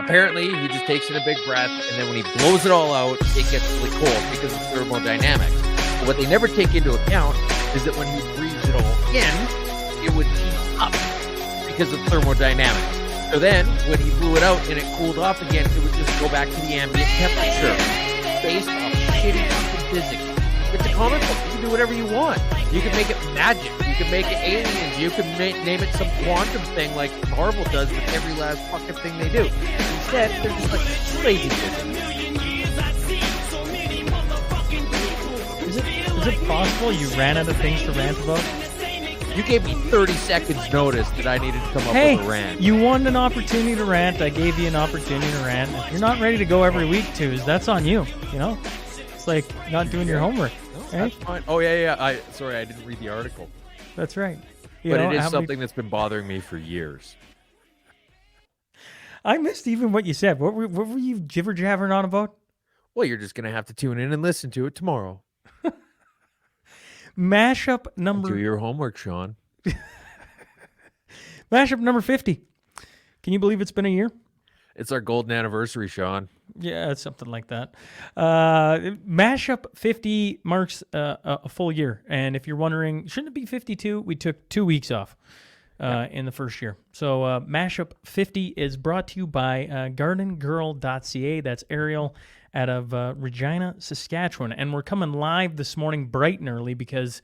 Apparently, he just takes in a big breath, and then when he blows it all out, it gets really cold because of thermodynamics. But what they never take into account is that when he breathes it all in, it would heat up because of thermodynamics. So then, when he blew it out and it cooled off again, it would just go back to the ambient temperature based on shitty fucking physics. It's a comic book. You can do whatever you want. You can make it magic. You can make it aliens. You can name it some quantum thing like Marvel does with every last fucking thing they do. Instead, they're just like lazy. Is it possible you ran out of things to rant about? You gave me 30 seconds notice that I needed to come up with a rant. You wanted an opportunity to rant. I gave you an opportunity to rant. If you're not ready to go every week, that's on you, you know? It's like not doing your homework. No, that's fine. Oh, yeah. Sorry, I didn't read the article. That's right. But it is something that's been bothering me for years. I missed even what you said. What were you jibber-jabbering on about? Well, you're just going to have to tune in and listen to it tomorrow. Mashup number... Do your homework, Sean. Mashup number 50. Can you believe it's been a year? It's our golden anniversary, Sean. Yeah, it's something like that. Mashup 50 marks a full year. And if you're wondering, shouldn't it be 52? We took 2 weeks off in the first year. So Mashup 50 is brought to you by gardengirl.ca. That's Ariel out of Regina, Saskatchewan. And we're coming live this morning bright and early because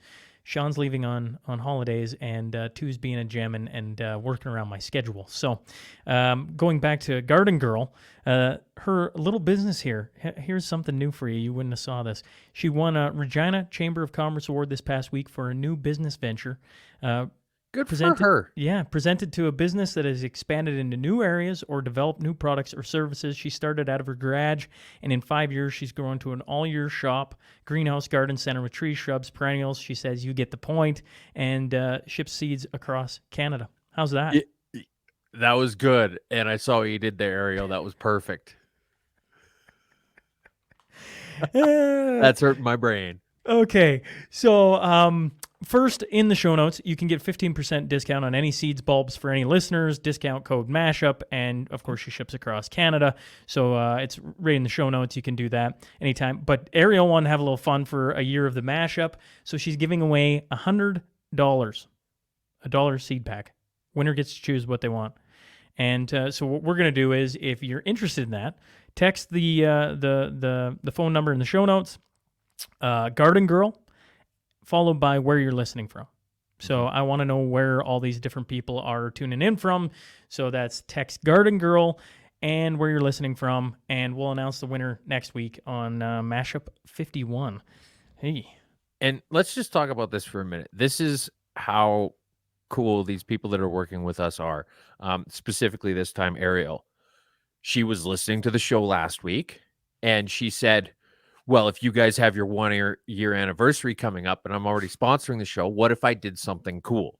Sean's leaving on holidays and Tu's being a gem and working around my schedule. So going back to Garden Girl, her little business here, here's something new for you. You wouldn't have saw this. She won a Regina Chamber of Commerce Award this past week for a new business venture. Good for her. Yeah, presented to a business that has expanded into new areas or developed new products or services. She started out of her garage, and in 5 years, she's grown to an all-year shop, greenhouse garden center with trees, shrubs, perennials. She says, you get the point, and ships seeds across Canada. How's that? That was good, and I saw what you did there, Ariel. That was perfect. That's hurt my brain. Okay, so first, in the show notes, you can get 15% discount on any seeds, bulbs for any listeners, discount code MASHUP, and, of course, she ships across Canada. So it's right in the show notes. You can do that anytime. But Ariel wanted to have a little fun for a year of the Mashup, so she's giving away $100, a $1 seed pack. Winner gets to choose what they want. And so what we're going to do is, if you're interested in that, text the phone number in the show notes, Garden Girl, followed by where you're listening from. So I want to know where all these different people are tuning in from. So that's text Garden Girl and where you're listening from, and we'll announce the winner next week on Mashup 51. Hey. And let's just talk about this for a minute. This is how cool these people that are working with us are. Specifically this time, Ariel. She was listening to the show last week, and she said, well, if you guys have your 1 year anniversary coming up and I'm already sponsoring the show, what if I did something cool?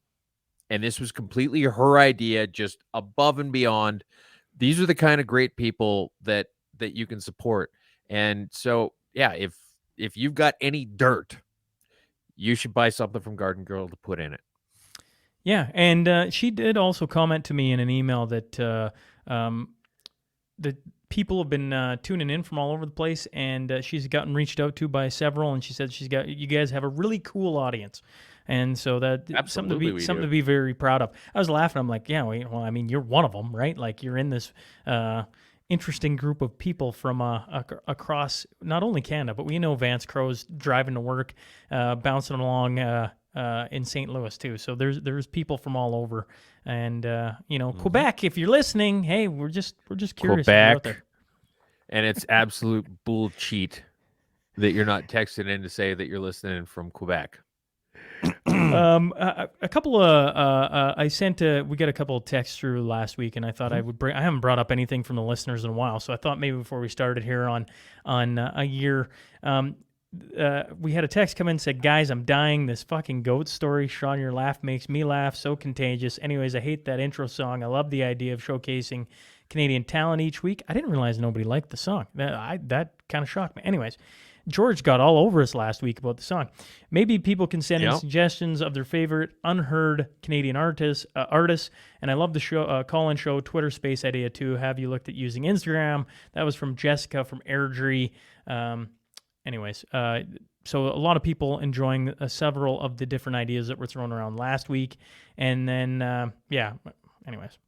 And this was completely her idea, just above and beyond. These are the kind of great people that you can support. And so, yeah, if you've got any dirt, you should buy something from Garden Girl to put in it. Yeah, and she did also comment to me in an email that the people have been tuning in from all over the place, and she's gotten reached out to by several, and she said you guys have a really cool audience, and so that's something to be very proud of. I was laughing. I'm like, yeah, well, I mean, you're one of them, right? Like, you're in this interesting group of people from across not only Canada, but we know Vance Crow's driving to work, bouncing along in St. Louis too. So there's people from all over, and Quebec. If you're listening, hey, we're just curious. Quebec, and it's absolute bull cheat that you're not texting in to say that you're listening from Quebec. A couple of we got a couple of texts through last week, and I thought I would bring. I haven't brought up anything from the listeners in a while, so I thought maybe before we started here on a year. We had a text come in and said, guys, I'm dying. This fucking goat story. Sean, your laugh makes me laugh. So contagious. Anyways, I hate that intro song. I love the idea of showcasing Canadian talent each week. I didn't realize nobody liked the song. That kind of shocked me. Anyways, George got all over us last week about the song. Maybe people can send in Yeah. suggestions of their favorite unheard Canadian artists. And I love the show, call-in show, Twitter Space idea too. Have you looked at using Instagram? That was from Jessica from Airdrie. Anyways, so a lot of people enjoying several of the different ideas that were thrown around last week. And then, anyways.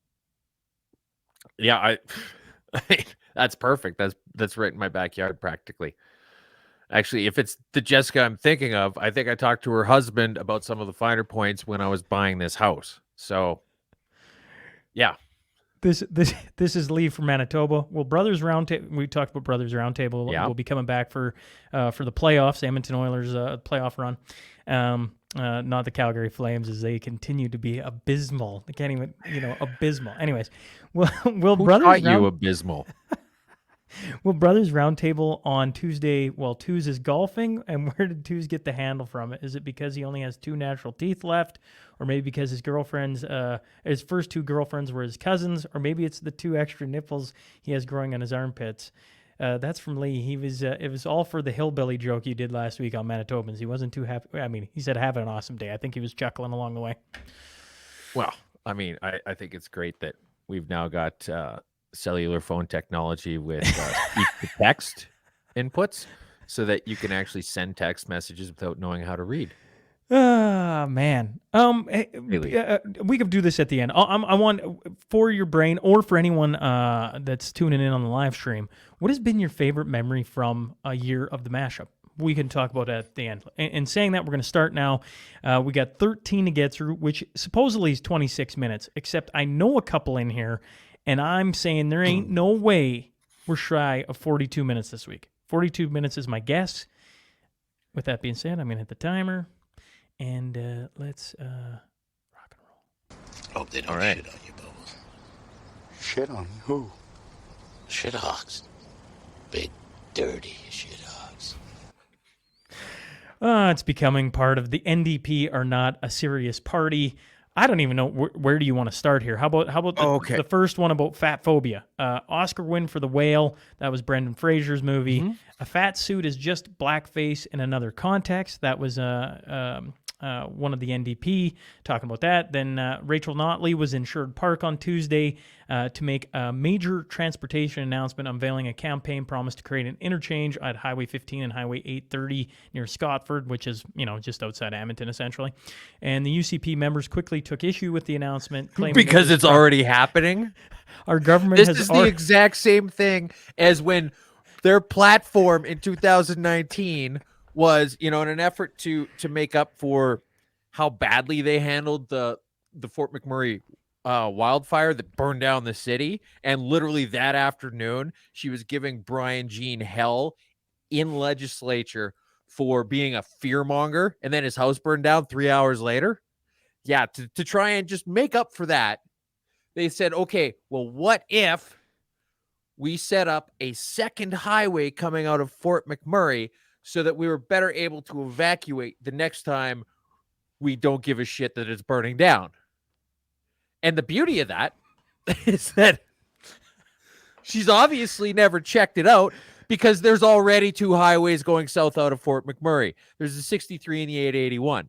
Yeah, that's perfect. That's right in my backyard practically. Actually, if it's the Jessica I'm thinking of, I think I talked to her husband about some of the finer points when I was buying this house. So, yeah. This is Lee from Manitoba. Well, Brothers Roundtable. We talked about Brothers Roundtable. Yeah. Will be coming back for the playoffs, Edmonton Oilers playoff run. Not the Calgary Flames, as they continue to be abysmal. They can't even, abysmal. Anyways, will Who Brothers taught you abysmal? Will Brothers Roundtable on Tuesday? Well, Twos is golfing, and where did Twos get the handle from? Is it because he only has 2 natural teeth left, or maybe because his first 2 girlfriends were his cousins, or maybe it's the 2 extra nipples he has growing on his armpits? That's from Lee. It was all for the hillbilly joke you did last week on Manitobans. He wasn't too happy. I mean, he said have an awesome day. I think he was chuckling along the way. Well, I mean, I think it's great that we've now got cellular phone technology with speech-to-text inputs so that you can actually send text messages without knowing how to read. Man. We could do this at the end. I want, for your brain or for anyone that's tuning in on the live stream, what has been your favorite memory from a year of the mashup? We can talk about it at the end. And saying that, we're going to start now. We got 13 to get through, which supposedly is 26 minutes, except I know a couple in here, and I'm saying there ain't no way we're shy of 42 minutes this week. 42 minutes is my guess. With that being said, I'm going to hit the timer. And let's rock and roll. Hope they don't right. shit on you, Bubbles. Shit on who? Shit hogs. Big, dirty shit hogs. It's becoming part of the NDP are not a serious party. I don't even know where do you want to start here. How about the first one about fat phobia? Oscar win for The Whale. That was Brendan Fraser's movie. Mm-hmm. A fat suit is just blackface in another context. That was one of the NDP talking about that. Then Rachel Notley was in Sherwood Park on Tuesday to make a major transportation announcement, unveiling a campaign promise to create an interchange at Highway 15 and Highway 830 near Scotford, which is, just outside Edmonton, essentially. And the UCP members quickly took issue with the announcement, claiming because it's already happening. Our government this is the exact same thing as when their platform in 2019 was, in an effort to make up for how badly they handled the Fort McMurray wildfire that burned down the city. And literally that afternoon, she was giving Brian Jean hell in legislature for being a fearmonger. And then his house burned down 3 hours later. Yeah, to try and just make up for that, they said, okay, well, what if we set up a second highway coming out of Fort McMurray so that we were better able to evacuate the next time we don't give a shit that it's burning down? And the beauty of that is that she's obviously never checked it out, because there's already 2 highways going south out of Fort McMurray. There's the 63 and the 881.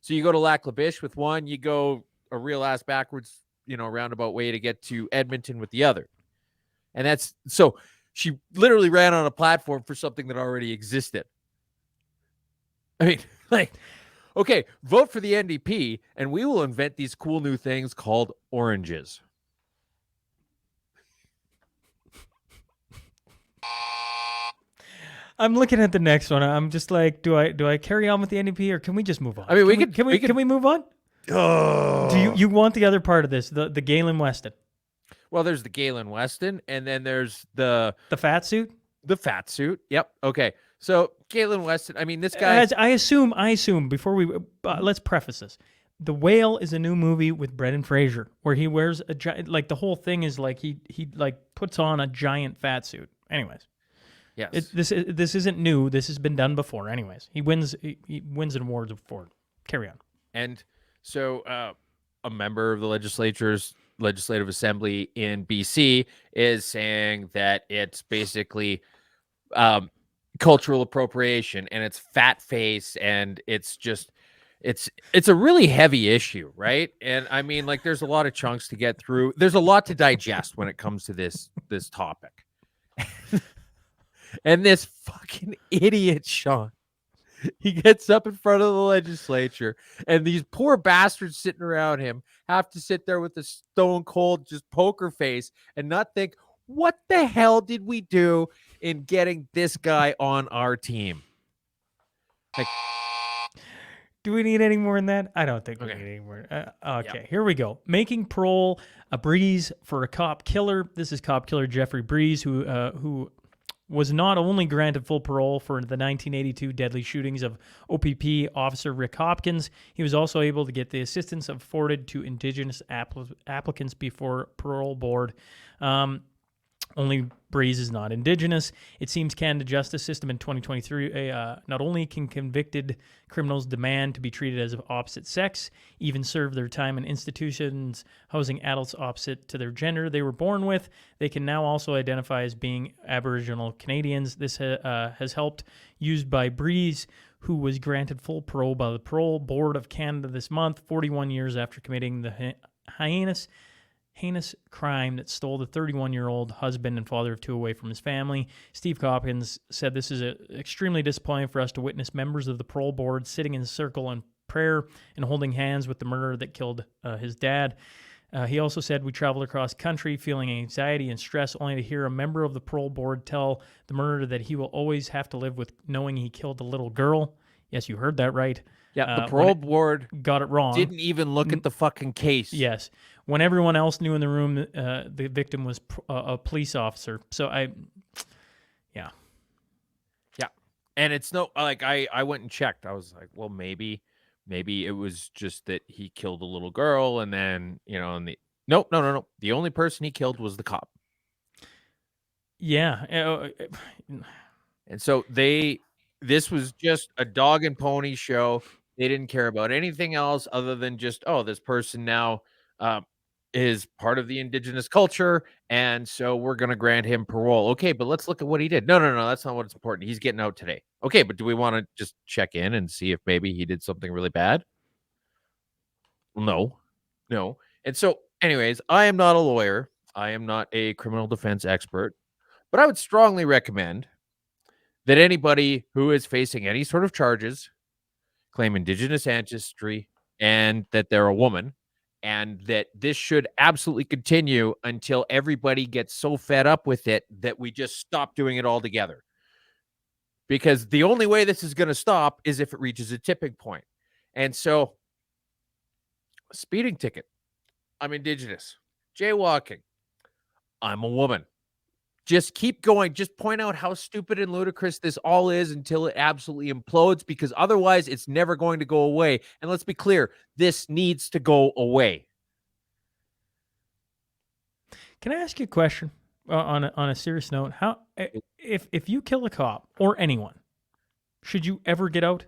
So you go to Lac La Biche with one, you go a real ass backwards, roundabout way to get to Edmonton with the other. And that's so she literally ran on a platform for something that already existed. I mean, okay, vote for the NDP and we will invent these cool new things called oranges. I'm looking at the next one. I'm just like, do I carry on with the NDP, or can we just move on? I mean, can we move on? Oh. Do you want the other part of this, the Galen Weston? Well, there's the Galen Weston, and then there's the fat suit. The fat suit. Yep. Okay. So Galen Weston. I mean, this guy. I assume before we let's preface this. The Whale is a new movie with Brendan Fraser where he wears like the whole thing is like he like puts on a giant fat suit. Anyways. Yes. This isn't new. This has been done before. Anyways, he wins an awards before. Carry on. And so a member of the legislative assembly in BC is saying that it's basically cultural appropriation, and it's fat face, and it's just it's a really heavy issue, right? And I mean, like, there's a lot of chunks to get through. There's a lot to digest when it comes to this topic. And this fucking idiot, Sean, he gets up in front of the legislature, and these poor bastards sitting around him have to sit there with a stone cold just poker face and not think, what the hell did we do in getting this guy on our team? Like, Do we need any more than that? I don't think we Okay. need any more. Okay, here we go. Making parole a breeze for a cop killer. This is cop killer Jeffrey Breeze, who was not only granted full parole for the 1982 deadly shootings of OPP officer Rick Hopkins, he was also able to get the assistance afforded to Indigenous applicants before parole board. Only Breeze is not Indigenous. It seems Canada justice system in 2023 not only can convicted criminals demand to be treated as of opposite sex, even serve their time in institutions housing adults opposite to their gender they were born with, they can now also identify as being Aboriginal Canadians. This has helped, used by Breeze, who was granted full parole by the Parole Board of Canada this month, 41 years after committing the heinous crime that stole the 31-year-old husband and father of two away from his family. Steve Hopkins said, "This is extremely disappointing for us to witness members of the parole board sitting in a circle in prayer and holding hands with the murderer that killed his dad." He also said, "We traveled across country feeling anxiety and stress only to hear a member of the parole board tell the murderer that he will always have to live with knowing he killed a little girl." Yes, you heard that right. Yeah, the parole board got it wrong. didn't even look at the fucking case. Yes. When everyone else knew in the room the victim was a police officer. So yeah. And it's no, like, I went and checked. I was like, well, maybe it was just that he killed a little girl, and then, and no. The only person he killed was the cop. Yeah. And so this was just a dog and pony show. They didn't care about anything else other than just, oh, this person now is part of the Indigenous culture, and so we're going to grant him parole. Okay, but let's look at what he did. No, that's not what's important. He's getting out today. Okay, but do we want to just check in and see if maybe he did something really bad? No. And so, anyways, I am not a lawyer. I am not a criminal defense expert, but I would strongly recommend that anybody who is facing any sort of charges claim Indigenous ancestry and that they're a woman, and that this should absolutely continue until everybody gets so fed up with it that we just stop doing it altogether. Because the only way this is going to stop is if it reaches a tipping point. And so, speeding ticket, I'm Indigenous. Jaywalking, I'm a woman. Just keep going. Just point out how stupid and ludicrous this all is until it absolutely implodes, because otherwise it's never going to go away. And let's be clear, this needs to go away. Can I ask you a question on a serious note? How if you kill a cop or anyone, should you ever get out?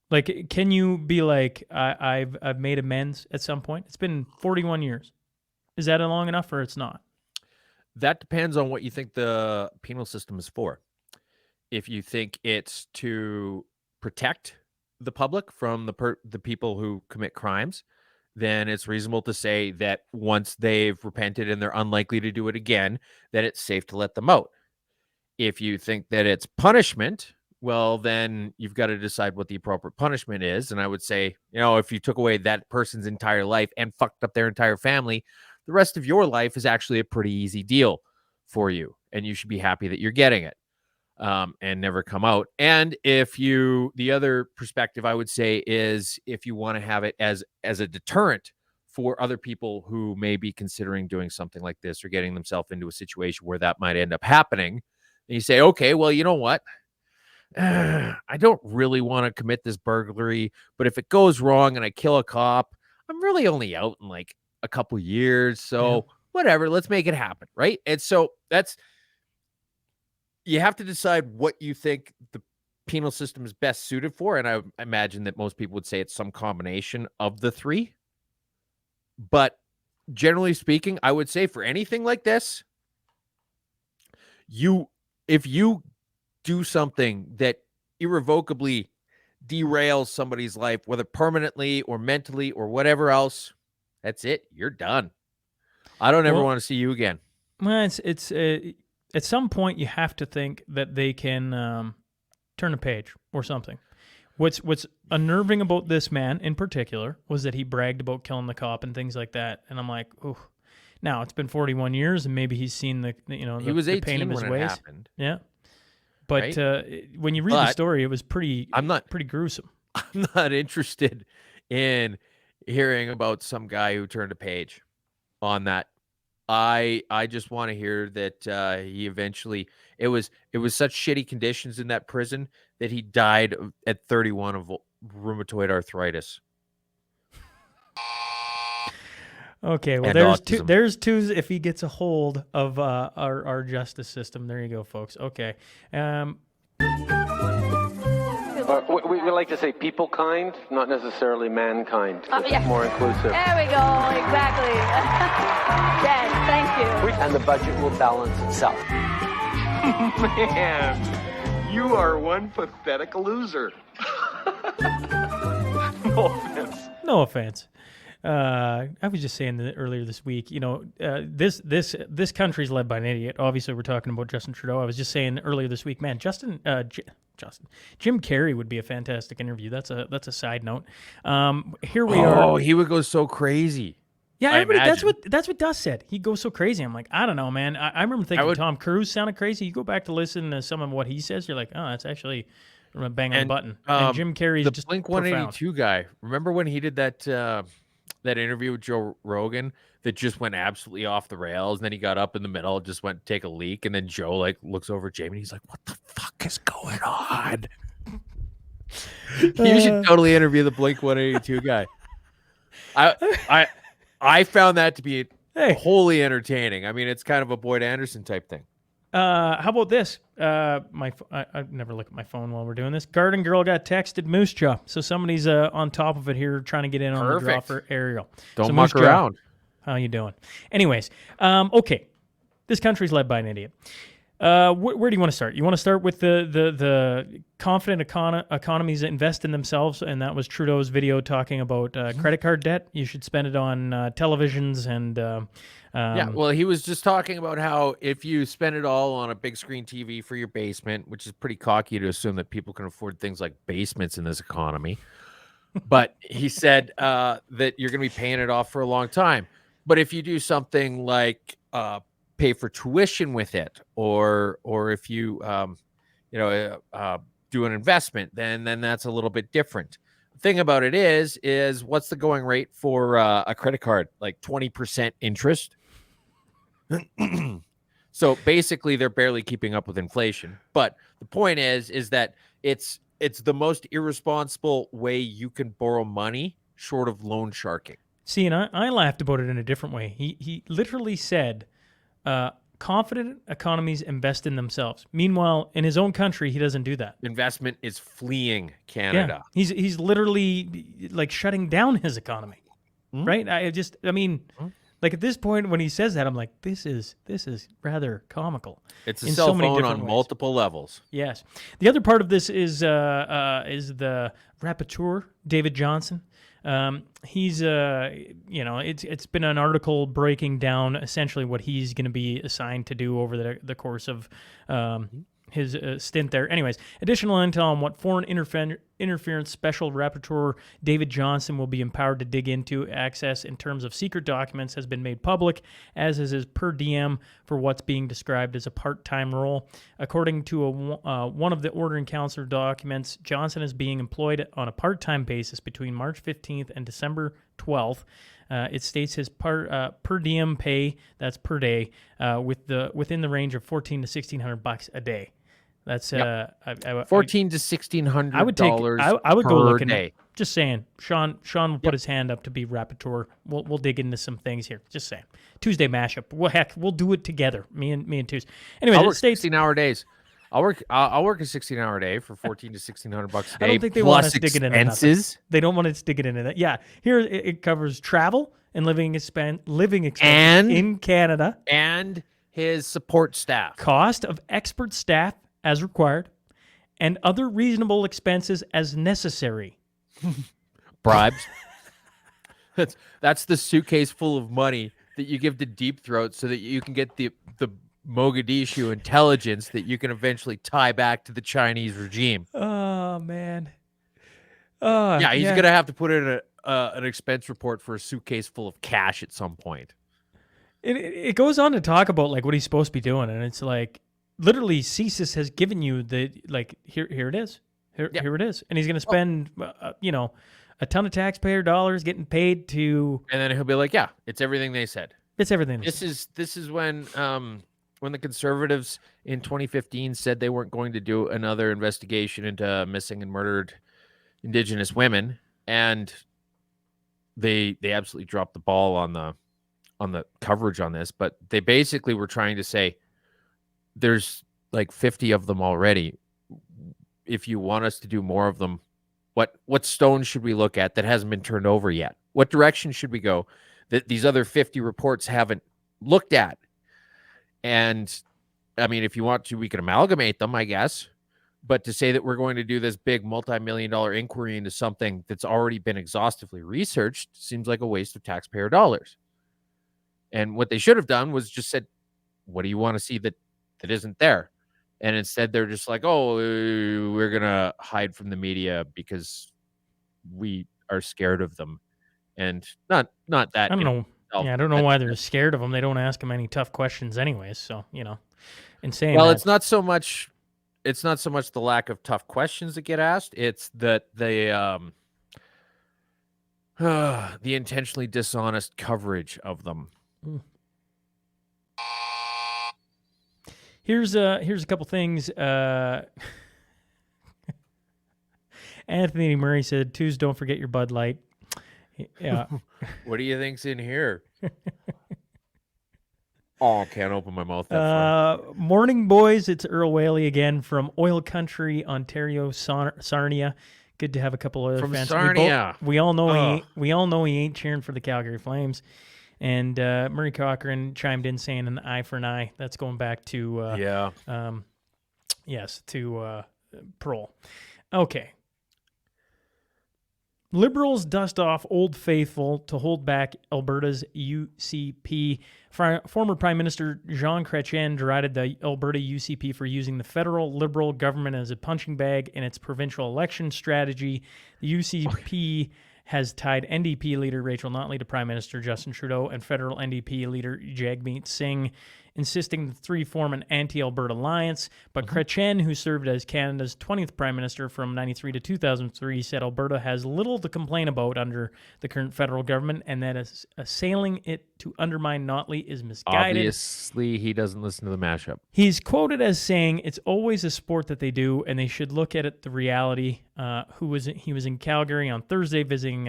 Like, can you be like, I've made amends at some point? It's been 41 years. Is that long enough, or it's not? That depends on what you think the penal system is for. If you think it's to protect the public from the people who commit crimes, then it's reasonable to say that once they've repented and they're unlikely to do it again, that it's safe to let them out. If you think that it's punishment, well, then you've got to decide what the appropriate punishment is. And I would say, if you took away that person's entire life and fucked up their entire family, the rest of your life is actually a pretty easy deal for you, and you should be happy that you're getting it and never come out. And the other perspective I would say is, if you want to have it as a deterrent for other people who may be considering doing something like this or getting themselves into a situation where that might end up happening, and you say, okay, well, you know what? I don't really want to commit this burglary, but if it goes wrong and I kill a cop, I'm really only out in like a couple years, so whatever, let's make it happen, right? And so you have to decide what you think the penal system is best suited for, and I imagine that most people would say it's some combination of the three. But generally speaking, I would say for anything like this, you if you do something that irrevocably derails somebody's life, whether permanently or mentally or whatever else, that's it. You're done. I don't ever Well- want to see you again. Well, it's at some point you have to think that they can turn a page or something. What's unnerving about this man in particular was that he bragged about killing the cop and things like that, and I'm like, oh. Now it's been 41 years, and maybe he's seen the He was the pain 18 of his when it ways. happened. Yeah, but Right? when you read the But story, it was pretty gruesome. I'm not interested in hearing about some guy who turned a page on that. I just want to hear that he eventually it was such shitty conditions in that prison that he died at 31 of rheumatoid arthritis. Okay, well, And there's autism. there's two if he gets a hold of our justice system. There you go, folks. Okay. We like to say people kind, not necessarily mankind. It's yeah. more inclusive. There we go, exactly. Yes, thank you. And the budget will balance itself. Man, you are one pathetic loser. No offense. No offense. I was just saying that earlier this week, this country's led by an idiot. Obviously, we're talking about Justin Trudeau. I was just saying earlier this week, man, Jim Carrey would be a fantastic interview. That's a side note. Here we are. Oh, he would go so crazy. Yeah, I everybody, imagine. that's what Dust said. He goes so crazy. I'm like, I don't know, man. I remember thinking Tom Cruise sounded crazy. You go back to listen to some of what he says, you're like, oh, that's actually a bang on the button. And Jim Carrey's the just Blink profound. 182 guy. Remember when he did that that interview with Joe Rogan that just went absolutely off the rails, and then he got up in the middle, just went to take a leak, and then Joe looks over at Jamie, and he's like, "What the fuck is going on?" You should totally interview the Blink 182 guy. I found that to be wholly entertaining. I mean, it's kind of a Boyd Anderson type thing. How about this? I never look at my phone while we're doing this. Garden Girl got texted Moose Jaw, so somebody's on top of it here, trying to get in on the draw for Ariel. Don't so muck Moose Jaw, around. how you doing? Anyways, okay, this country's led by an idiot. Where do you want to start? You want to start with the confident economies that invest in themselves, and that was Trudeau's video talking about credit card debt. You should spend it on televisions and. Yeah, well, he was just talking about how if you spend it all on a big screen TV for your basement, which is pretty cocky to assume that people can afford things like basements in this economy, but he said that you're going to be paying it off for a long time. But if you do something like pay for tuition with it, or if you do an investment, then that's a little bit different. The thing about it is what's the going rate for a credit card? Like 20% interest. So basically they're barely keeping up with inflation. But the point is that it's the most irresponsible way you can borrow money short of loan sharking. See, and I laughed about it in a different way. He literally said, confident economies invest in themselves. Meanwhile, in his own country, he doesn't do that. Investment is fleeing Canada. Yeah, he's literally like shutting down his economy, right? Like at this point when he says that, I'm like, this is rather comical. It's a in cell so many phone different on ways. multiple levels. Yes. The other part of this is the rapporteur, David Johnson. He's it's been an article breaking down essentially what he's going to be assigned to do over the course of his stint there. Anyways, additional intel on what foreign interference special rapporteur David Johnson will be empowered to dig into, access in terms of secret documents has been made public, as is his per diem for what's being described as a part-time role. According to one of the ordering counselor documents, Johnson is being employed on a part-time basis between March 15th and December 12th. It states his per diem pay, that's per day, within the range of $1,400 to $1,600 a day. That's $1,400 to $1,600. I would take. I would go per looking. day. Just saying. Sean will put his hand up to be rapporteur. We'll dig into some things here. Just saying. Tuesday mashup. Well, heck, we'll do it together. Me and Tuesday. Anyway, I'll it work states 16-hour days. I'll work a 16-hour day for $1,400 to $1,600 a day. I don't think they plus want us digging into nothing. expenses. They don't want us digging into that. Yeah, here it covers travel and living expense And in Canada. And his support staff. Cost of expert staff as required, and other reasonable expenses as necessary. Bribes. That's the suitcase full of money that you give to Deep Throat so that you can get the Mogadishu intelligence that you can eventually tie back to the Chinese regime. Oh, man. Yeah, he's going to have to put in an expense report for a suitcase full of cash at some point. It goes on to talk about like what he's supposed to be doing, and it's like literally CSIS has given you the like here it is. Here it is. And he's going to spend a ton of taxpayer dollars getting paid to, and then he'll be like, yeah, it's everything they said. It's everything. This is when the Conservatives in 2015 said they weren't going to do another investigation into missing and murdered Indigenous women, and they absolutely dropped the ball on the coverage on this, but they basically were trying to say there's like 50 of them already. If you want us to do more of them, what stones should we look at that hasn't been turned over yet? What direction should we go that these other 50 reports haven't looked at? And I mean, if you want to, we can amalgamate them, I guess. But to say that we're going to do this big multi-million-dollar inquiry into something that's already been exhaustively researched seems like a waste of taxpayer dollars. And what they should have done was just said, what do you want to see that isn't there? And instead they're just like, oh, we're going to hide from the media because we are scared of them. And not that. I don't know. Yeah, I don't know why they're scared of them. They don't ask them any tough questions anyways. So, in saying well, that, it's not so much the lack of tough questions that get asked. It's that the intentionally dishonest coverage of them. Here's a couple things. Anthony Murray said, "Twos, don't forget your Bud Light." Yeah. What do you think's in here? Oh, I can't open my mouth that far. Morning, boys. It's Earl Whaley again from Oil Country, Ontario, Sarnia. Good to have a couple of From fans. Sarnia. We all know he ain't cheering for the Calgary Flames. And Murray Cochran chimed in saying an eye for an eye. That's going back to parole. Okay. Liberals dust off Old Faithful to hold back Alberta's UCP. Former Prime Minister Jean Chrétien derided the Alberta UCP for using the federal Liberal government as a punching bag in its provincial election strategy. The UCP has tied NDP leader Rachel Notley to Prime Minister Justin Trudeau and federal NDP leader Jagmeet Singh, insisting the three form an anti-Alberta alliance. But Chrétien, who served as Canada's 20th Prime Minister from 1993 to 2003, said Alberta has little to complain about under the current federal government and that assailing it to undermine Notley is misguided. Obviously, he doesn't listen to the Mashup. He's quoted as saying, "It's always a sport that they do, and they should look at it the reality." He was in Calgary on Thursday visiting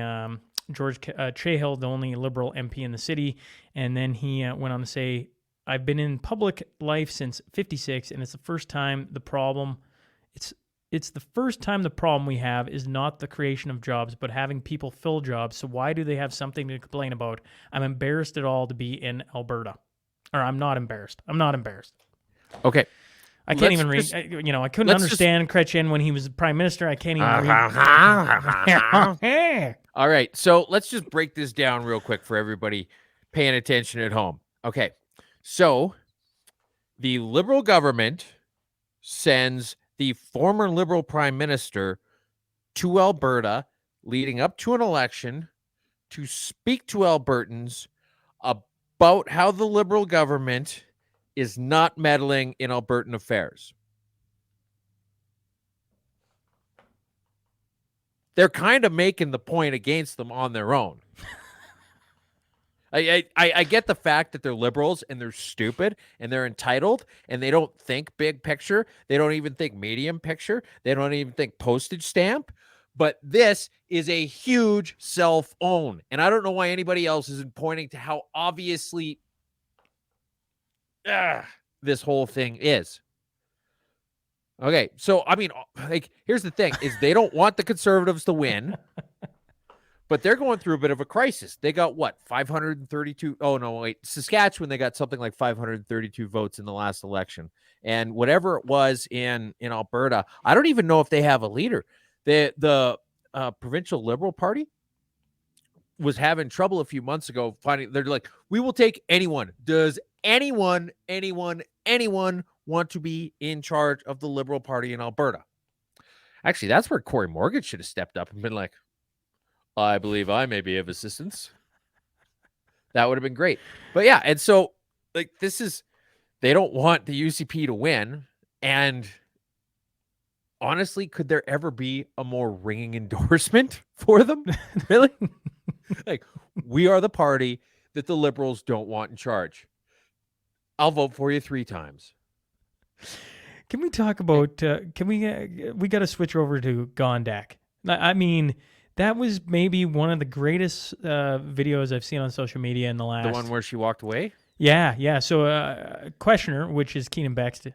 George Cahill, the only Liberal MP in the city, and then he went on to say, "I've been in public life since '56, and it's the first time the problem we have is not the creation of jobs, but having people fill jobs. So why do they have something to complain about? I'm embarrassed at all to be in Alberta." Or I'm not embarrassed. Okay. I can't even read. I couldn't understand Chrétien when he was Prime Minister. I can't even read. All right. So let's just break this down real quick for everybody paying attention at home. Okay. So the Liberal government sends the former Liberal Prime Minister to Alberta leading up to an election to speak to Albertans about how the Liberal government is not meddling in Albertan affairs. They're kind of making the point against them on their own. I get the fact that they're liberals and they're stupid and they're entitled and they don't think big picture. They don't even think medium picture. They don't even think postage stamp. But this is a huge self-own. And I don't know why anybody else isn't pointing to how obviously this whole thing is. Okay, so, I mean, like, here's the thing, is they don't want the Conservatives to win. But they're going through a bit of a crisis. They got what, 532? Oh, no, wait. Saskatchewan, they got something like 532 votes in the last election. And whatever it was in Alberta, I don't even know if they have a leader. The provincial Liberal Party was having trouble a few months ago finding, they're like, we will take anyone. Does anyone want to be in charge of the Liberal Party in Alberta? Actually, that's where Corey Morgan should have stepped up and been like, I believe I may be of assistance. That would have been great. But yeah, and so like they don't want the UCP to win. And honestly, could there ever be a more ringing endorsement for them? Really? Like, we are the party that the Liberals don't want in charge. I'll vote for you 3 times. Can we talk about, we got to switch over to Gondak. I mean, that was maybe one of the greatest videos I've seen on social media in the last. The one where she walked away? Yeah. So questioner, which is Keenan Bext,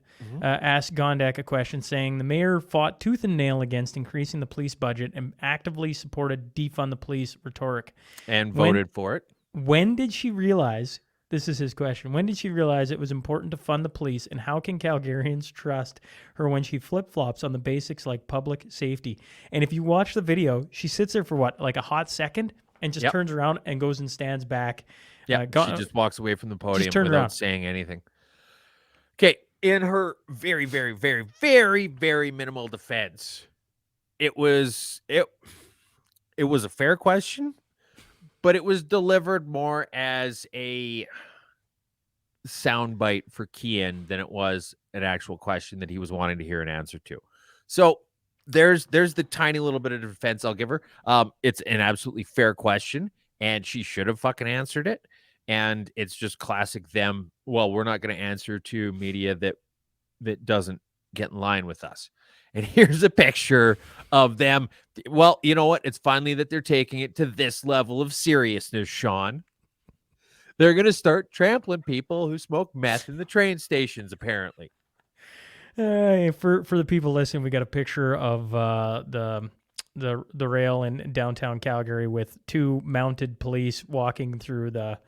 asked Gondak a question saying the mayor fought tooth and nail against increasing the police budget and actively supported defund the police rhetoric. And voted for it. When did she realize, this is his question, when did she realize it was important to fund the police, and how can Calgarians trust her when she flip-flops on the basics like public safety? And if you watch the video, she sits there for what, like a hot second, and just turns around and goes and stands back. Yeah, she just walks away from the podium without around. saying anything. Okay, in her very, very, very, very, very minimal defense, it was a fair question, but it was delivered more as a soundbite for Kian than it was an actual question that he was wanting to hear an answer to. So there's the tiny little bit of defense I'll give her. It's an absolutely fair question, and she should have fucking answered it. And it's just classic them. Well, we're not going to answer to media that doesn't get in line with us. And here's a picture of them. Well, you know what? It's finally that they're taking it to this level of seriousness, Sean. They're going to start trampling people who smoke meth in the train stations, apparently. For the people listening, we got a picture of the rail in downtown Calgary with 2 mounted police walking through the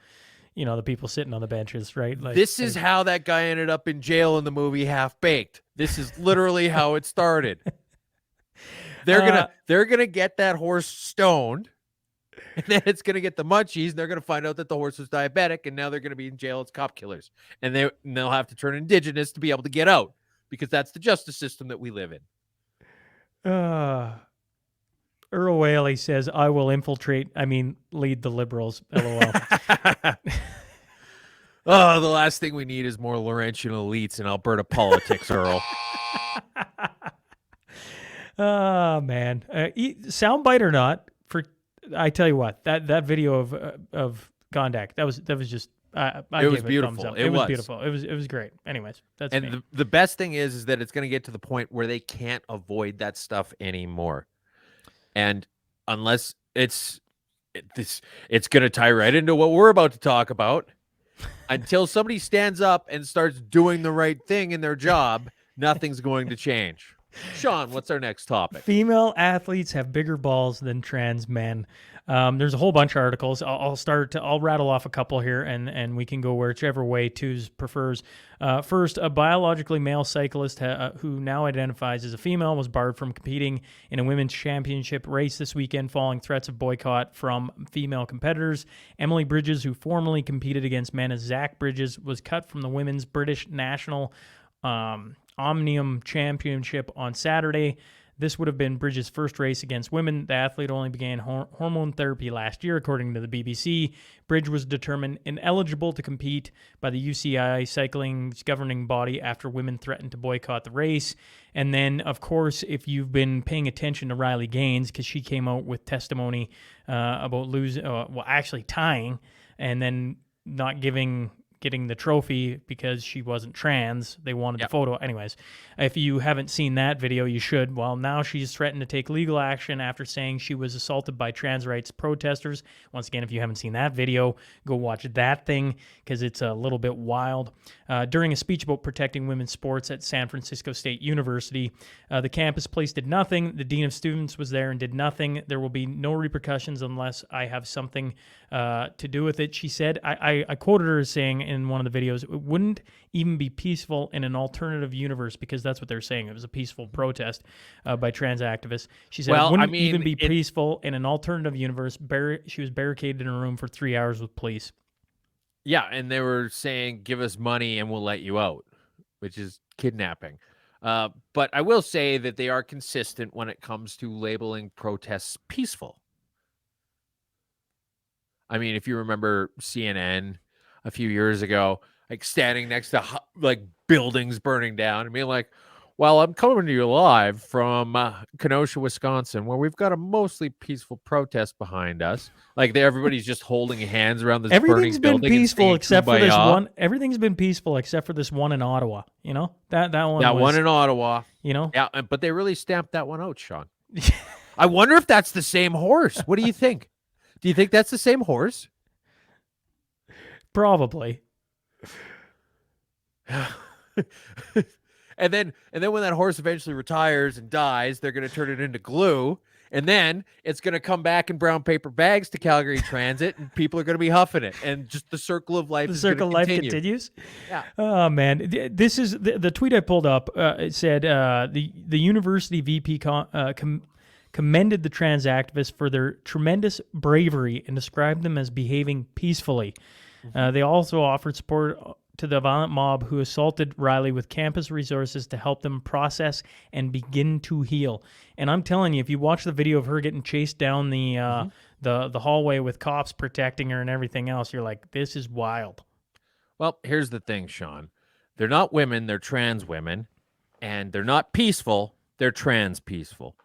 people sitting on the benches, right? Like, this is how that guy ended up in jail in the movie Half Baked. This is literally how it started. They're gonna get that horse stoned, and then it's gonna get the munchies, and they're gonna find out that the horse was diabetic, and now they're gonna be in jail as cop killers, and they'll have to turn Indigenous to be able to get out, because that's the justice system that we live in. Earl Whaley says, I will lead the Liberals, LOL. Oh, the last thing we need is more Laurentian elites in Alberta politics, Earl. Oh, man. Soundbite or not, I tell you what, that video of Gondak, that was just, it was beautiful. It was beautiful. It was great. Anyways, that's me. The best thing is that it's going to get to the point where they can't avoid that stuff anymore. And unless it's going to tie right into what we're about to talk about, until somebody stands up and starts doing the right thing in their job, nothing's going to change. Sean, what's our next topic? Female athletes have bigger balls than trans men. There's a whole bunch of articles. I'll rattle off a couple here, and we can go whichever way Twos prefers. First, a biologically male cyclist who now identifies as a female was barred from competing in a women's championship race this weekend following threats of boycott from female competitors. Emily Bridges, who formerly competed against men as Zach Bridges, was cut from the women's British national Omnium Championship on Saturday. This would have been Bridges' first race against women. The athlete only began hormone therapy last year, according to the BBC. Bridge was determined ineligible to compete by the UCI cycling's governing body after women threatened to boycott the race. And then, of course, if you've been paying attention to Riley Gaines, because she came out with testimony about tying, and then not giving getting the trophy because she wasn't trans. They wanted the photo. Anyways, if you haven't seen that video, you should. Well, now she's threatened to take legal action after saying she was assaulted by trans rights protesters. Once again, if you haven't seen that video, go watch that thing because it's a little bit wild. During a speech about protecting women's sports at San Francisco State University, the campus police did nothing. The dean of students was there and did nothing. There will be no repercussions unless I have something to do with it, she said. I quoted her as saying in one of the videos, it wouldn't even be peaceful in an alternative universe, because that's what they're saying. It was a peaceful protest by trans activists. She said it wouldn't even be peaceful in an alternative universe. She was barricaded in a room for 3 hours with police. Yeah, and they were saying, give us money and we'll let you out, which is kidnapping. But I will say that they are consistent when it comes to labeling protests peaceful. I mean, if you remember CNN a few years ago, like standing next to like buildings burning down and being like, well, I'm coming to you live from Kenosha, Wisconsin, where we've got a mostly peaceful protest behind us. Like everybody's just holding hands around this Everything's burning been building. peaceful except for this one. Everything's been peaceful except for this one in Ottawa. You know, that one. That was, one in Ottawa. You know, yeah, but they really stamped that one out, Sean. I wonder if that's the same horse. What do you think? Do you think that's the same horse? Probably. And then when that horse eventually retires and dies, they're going to turn it into glue, and then it's going to come back in brown paper bags to Calgary Transit, and people are going to be huffing it, and just the circle of life. The circle of life continues. Yeah. Oh man, this is the tweet I pulled up. It said the university VP commended the trans activists for their tremendous bravery and described them as behaving peacefully. They also offered support to the violent mob who assaulted Riley with campus resources to help them process and begin to heal. And I'm telling you, if you watch the video of her getting chased down the hallway with cops protecting her and everything else, you're like, this is wild. Well, here's the thing, Sean. They're not women, they're trans women, and they're not peaceful, they're trans peaceful.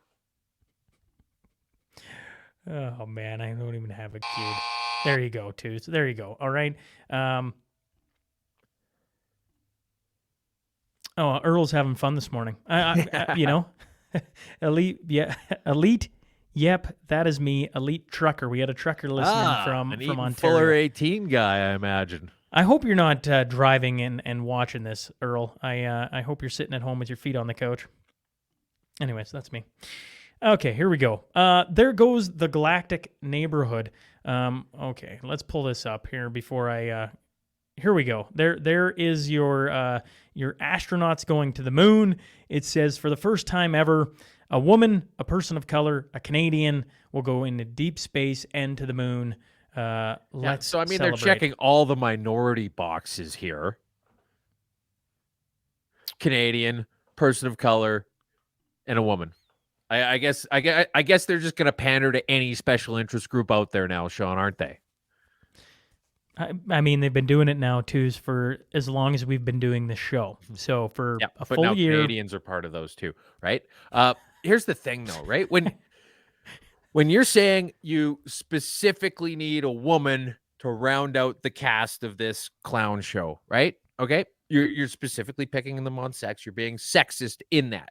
Oh, man, I don't even have a cue. There you go, too. So there you go. All right. Earl's having fun this morning. You know, elite. Yep, that is me, elite trucker. We had a trucker listening from Ontario. Fuller 18 guy, I imagine. I hope you're not driving and watching this, Earl. I hope you're sitting at home with your feet on the couch. Anyways, that's me. Okay, here we go. There goes the Galactic Neighborhood. Okay, let's pull this up here before I. Here we go. There is your astronauts going to the moon. It says for the first time ever, a woman, a person of color, a Canadian will go into deep space and to the moon. Let's so I mean, celebrate. They're checking all the minority boxes here. Canadian, person of color, and a woman. I guess they're just going to pander to any special interest group out there now, Sean, aren't they? I mean, they've been doing it now, too, for as long as we've been doing this show. So for a full now year. Canadians are part of those, too, right? Here's the thing, though, right? When you're saying you specifically need a woman to round out the cast of this clown show, right? Okay? You're specifically picking them on sex. You're being sexist in that.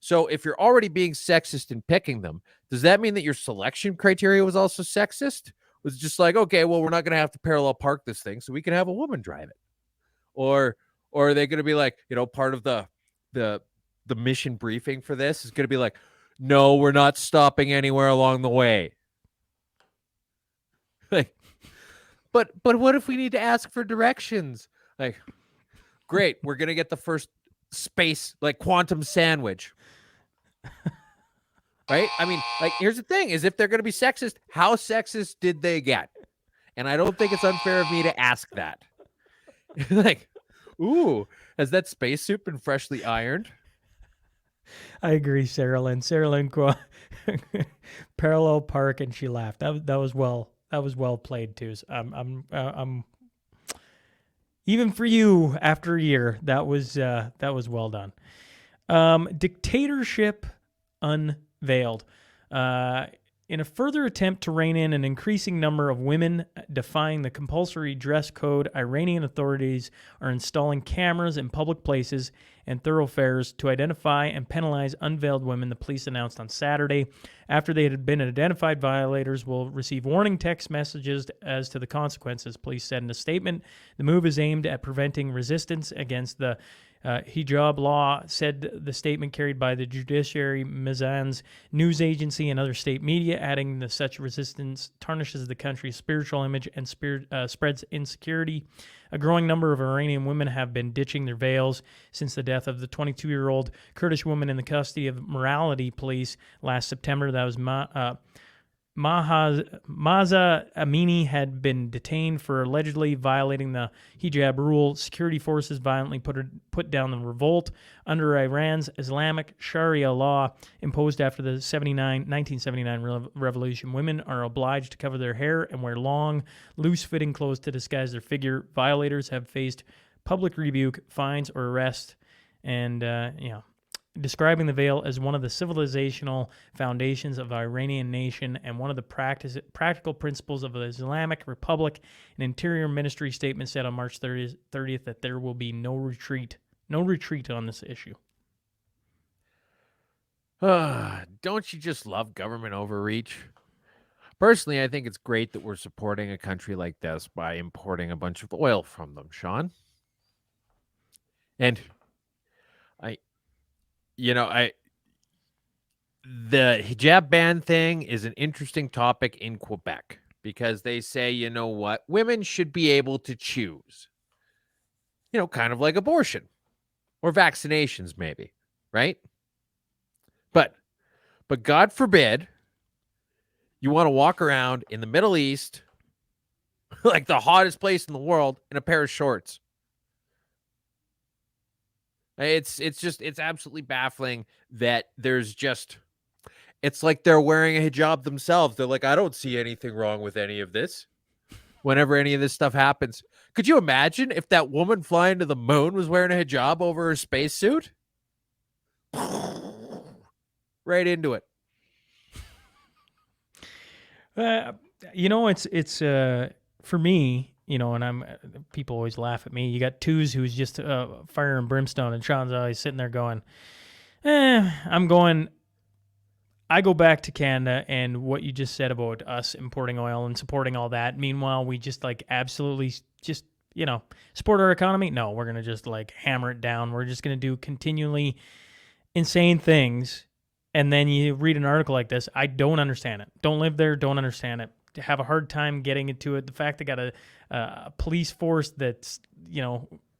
So if you're already being sexist in picking them, does that mean that your selection criteria was also sexist? Was just like, okay, well, we're not going to have to parallel park this thing, so we can have a woman drive it. Or are they going to be like, you know, part of the mission briefing for this is going to be like, no, we're not stopping anywhere along the way. Like, but what if we need to ask for directions? Like, great, we're going to get the first space, like quantum sandwich. Right? I mean, like, here's the thing, is if they're going to be sexist, how sexist did they get? And I don't think it's unfair of me to ask that. Like, ooh, has that spacesuit been freshly ironed? I agree, Sarah Lynn. Sarah Lynn parallel park, and she laughed. That was well played too. So I'm even for you after a year. That was well done. Dictatorship unveiled. In a further attempt to rein in an increasing number of women defying the compulsory dress code, Iranian authorities are installing cameras in public places and thoroughfares to identify and penalize unveiled women, the police announced on Saturday. After they had been identified, violators will receive warning text messages as to the consequences, police said in a statement. The move is aimed at preventing resistance against the hijab law, said the statement carried by the Judiciary Mizan's news agency and other state media, adding that such resistance tarnishes the country's spiritual image and spreads insecurity. A growing number of Iranian women have been ditching their veils since the death of the 22-year-old Kurdish woman in the custody of morality police last September. That was Mahsa Amini had been detained for allegedly violating the hijab rule. Security forces violently put down the revolt under Iran's Islamic Sharia law imposed after the 1979 revolution. Women are obliged to cover their hair and wear long, loose-fitting clothes to disguise their figure. Violators have faced public rebuke, fines, or arrest, and describing the veil as one of the civilizational foundations of the Iranian nation and one of the practical principles of the Islamic Republic. An Interior Ministry statement said on March 30th that there will be no retreat on this issue. Don't you just love government overreach? Personally, I think it's great that we're supporting a country like this by importing a bunch of oil from them, Sean. And the hijab ban thing is an interesting topic in Quebec because they say, you know what, women should be able to choose, kind of like abortion or vaccinations maybe, right? But God forbid you want to walk around in the Middle East, like the hottest place in the world, in a pair of shorts. It's absolutely baffling that it's like they're wearing a hijab themselves. They're like, I don't see anything wrong with any of this. Whenever any of this stuff happens, could you imagine if that woman flying to the moon was wearing a hijab over her spacesuit? Right into it. It's for me. And people always laugh at me. You got Twos who's just fire and brimstone, and Sean's always sitting there going, I go back to Canada and what you just said about us importing oil and supporting all that. Meanwhile, we just absolutely just, support our economy. No, we're going to just hammer it down. We're just going to do continually insane things. And then you read an article like this. I don't understand it. Don't live there. Don't understand it. Have a hard time getting into it. The fact they got a police force that's,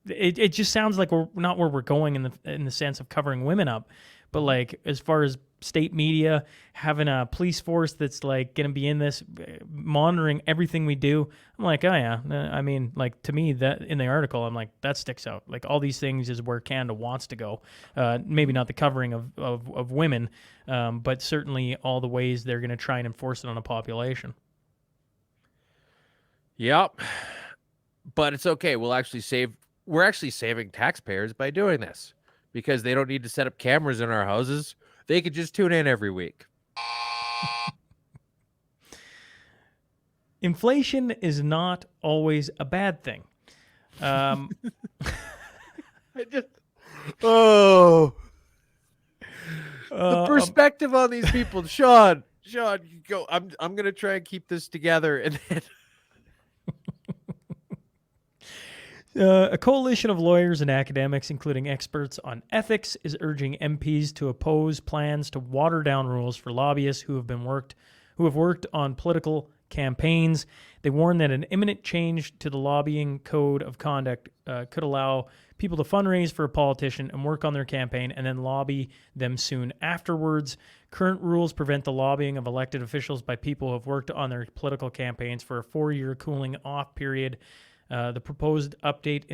it just sounds like we're not where we're going in the sense of covering women up. But as far as state media having a police force that's going to be in this monitoring everything we do, I'm like, oh yeah. I mean, to me, that in the article, I'm like, that sticks out. All these things is where Canada wants to go. Maybe not the covering of women, but certainly all the ways they're going to try and enforce it on a population. Yep. But it's okay. We're actually saving taxpayers by doing this because they don't need to set up cameras in our houses. They could just tune in every week. Inflation is not always a bad thing. The perspective on these people, Sean, you go. I'm gonna try and keep this together, and then a coalition of lawyers and academics, including experts on ethics, is urging MPs to oppose plans to water down rules for lobbyists who have worked on political campaigns. They warn that an imminent change to the lobbying code of conduct could allow people to fundraise for a politician and work on their campaign and then lobby them soon afterwards. Current rules prevent the lobbying of elected officials by people who have worked on their political campaigns for a 4-year cooling off period. The proposed update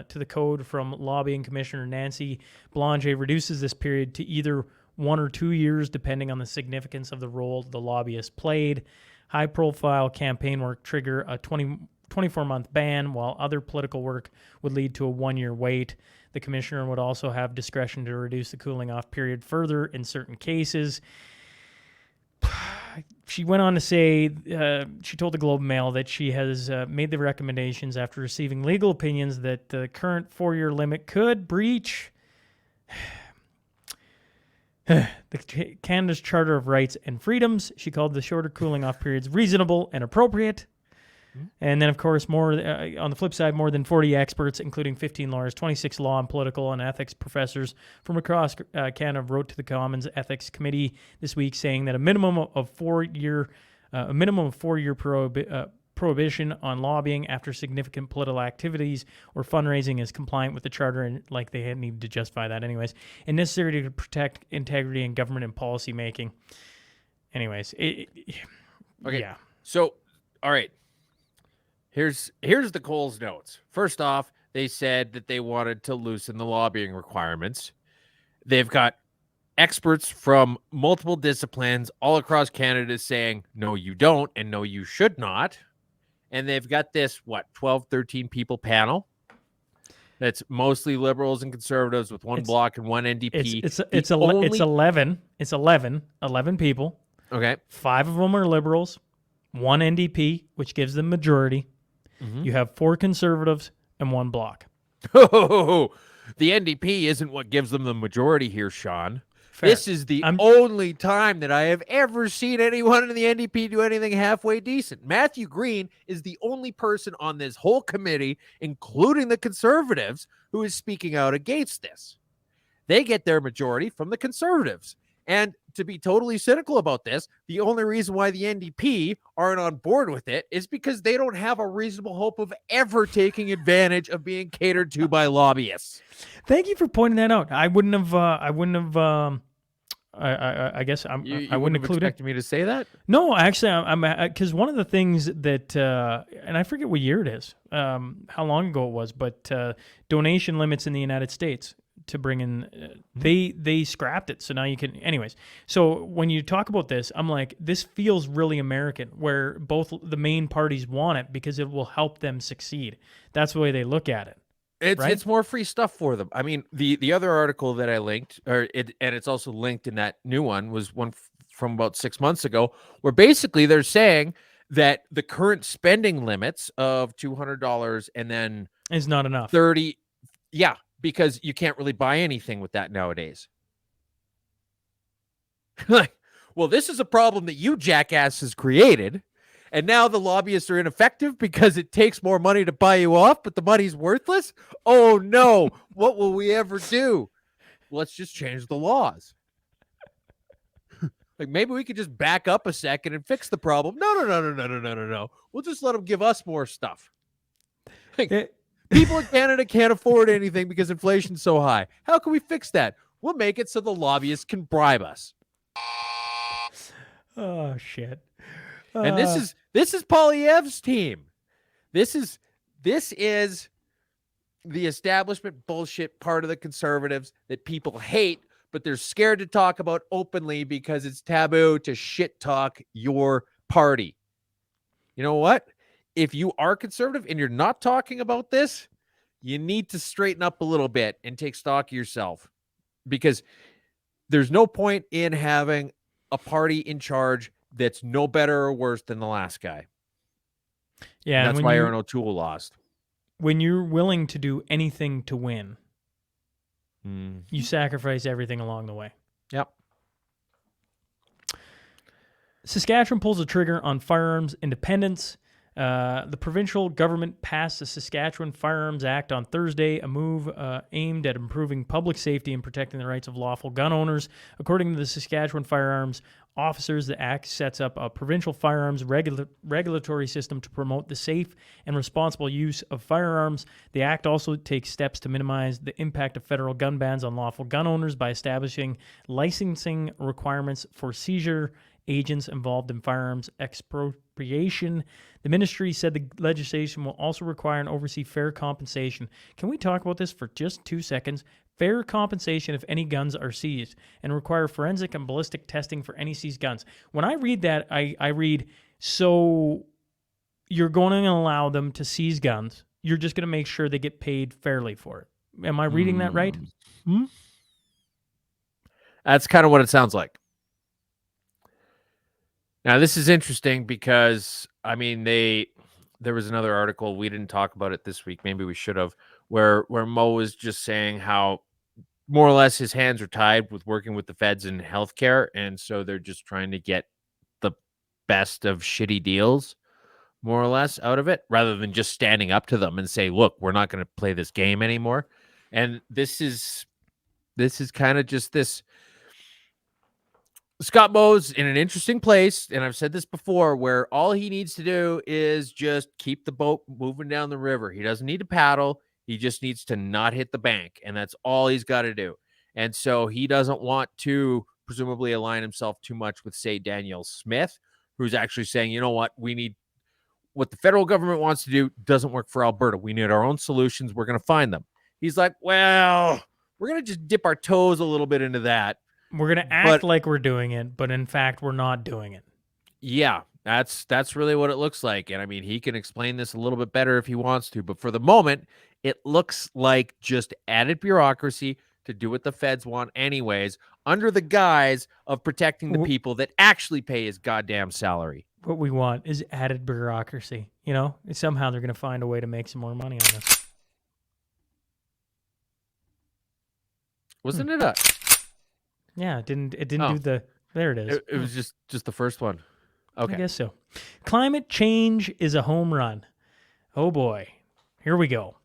to the code from Lobbying Commissioner Nancy Blanchet reduces this period to either 1 or 2 years, depending on the significance of the role the lobbyist played. High-profile campaign work trigger a 24-month ban, while other political work would lead to a 1-year wait. The commissioner would also have discretion to reduce the cooling-off period further in certain cases. She went on to say, she told the Globe and Mail that she has made the recommendations after receiving legal opinions that the current 4-year limit could breach Canada's Charter of Rights and Freedoms. She called the shorter cooling off periods reasonable and appropriate. And then, of course, more on the flip side, more than 40 experts, including 15 lawyers, 26 law and political and ethics professors from across Canada, wrote to the Commons Ethics Committee this week, saying that a minimum of 4-year prohibition on lobbying after significant political activities or fundraising is compliant with the charter, and like they need to justify that anyways, and necessary to protect integrity in government and policy making. Anyways, Okay. yeah. So, all right. Here's the Coles notes. First off, they said that they wanted to loosen the lobbying requirements. They've got experts from multiple disciplines all across Canada saying, no, you don't, and no, you should not. And they've got this, 12, 13 people panel that's mostly liberals and conservatives with one bloc and one NDP. It's 11. It's 11 people. Okay. 5 of them are liberals, 1 NDP, which gives them majority. You have 4 conservatives and 1 bloc. The NDP isn't what gives them the majority here, Sean. Fair. This is the only time that I have ever seen anyone in the NDP do anything halfway decent. Matthew Green is the only person on this whole committee, including the Conservatives, who is speaking out against this. They get their majority from the Conservatives. And to be totally cynical about this, the only reason why the NDP aren't on board with it is because they don't have a reasonable hope of ever taking advantage of being catered to by lobbyists. Thank you for pointing that out. I wouldn't have. I guess I wouldn't include expect me to say that. No, actually, I'm because one of the things that, and I forget what year it is, how long ago it was, but donation limits in the United States to bring in, they scrapped it. So now you can, anyways. So when you talk about this, I'm like, this feels really American, where both the main parties want it because it will help them succeed. That's the way they look at it. It's more free stuff for them. I mean, the other article that I linked, and it's also linked in that new one, was one from about 6 months ago, where basically they're saying that the current spending limits of $200 and then is not enough. 30, yeah, because you can't really buy anything with that nowadays. Well, this is a problem that you jackasses created. And now the lobbyists are ineffective because it takes more money to buy you off, but the money's worthless? Oh, no. What will we ever do? Let's just change the laws. Like, maybe we could just back up a second and fix the problem. No. We'll just let them give us more stuff. Like, people in Canada can't afford anything because inflation's so high. How can we fix that? We'll make it so the lobbyists can bribe us. Oh, shit. And this is Poilievre's team. This is the establishment bullshit part of the Conservatives that people hate, but they're scared to talk about openly because it's taboo to shit talk your party. You know what? If you are conservative and you're not talking about this, you need to straighten up a little bit and take stock of yourself, because there's no point in having a party in charge that's no better or worse than the last guy. Yeah, and that's why Aaron O'Toole lost. When you're willing to do anything to win, you sacrifice everything along the way. Yep. Saskatchewan pulls the trigger on firearms independence. The provincial government passed the Saskatchewan Firearms Act on Thursday, a move aimed at improving public safety and protecting the rights of lawful gun owners. According to the Saskatchewan Firearms Officers, the Act sets up a provincial firearms regulatory system to promote the safe and responsible use of firearms. The Act also takes steps to minimize the impact of federal gun bans on lawful gun owners by establishing licensing requirements for seizure agents involved in firearms expropriation. The ministry said the legislation will also require and oversee fair compensation. Can we talk about this for just 2 seconds? Fair compensation if any guns are seized, and require forensic and ballistic testing for any seized guns. When I read that, I read, so you're going to allow them to seize guns. You're just going to make sure they get paid fairly for it. Am I reading that right? That's kind of what it sounds like. Now, this is interesting because, I mean, there was another article, we didn't talk about it this week, maybe we should have, where Mo was just saying how more or less his hands are tied with working with the feds in healthcare, and so they're just trying to get the best of shitty deals, more or less, out of it, rather than just standing up to them and say, "Look, we're not gonna play this game anymore." And this is kinda just this Scott Moe's in an interesting place, and I've said this before, where all he needs to do is just keep the boat moving down the river. He doesn't need to paddle. He just needs to not hit the bank, and that's all he's got to do. And so he doesn't want to presumably align himself too much with, say, Danielle Smith, who's actually saying, you know what, we need what the federal government wants to do doesn't work for Alberta. We need our own solutions. We're going to find them. He's like, well, we're going to just dip our toes a little bit into that. We're going to act like we're doing it, but in fact, we're not doing it. Yeah, that's really what it looks like. And I mean, he can explain this a little bit better if he wants to, but for the moment, it looks like just added bureaucracy to do what the feds want anyways, under the guise of protecting the people that actually pay his goddamn salary. What we want is added bureaucracy. You know, somehow they're going to find a way to make some more money on this. Wasn't it a... Yeah, it didn't do the... There it is. It was just the first one. Okay. I guess so. Climate change is a home run. Oh boy. Here we go.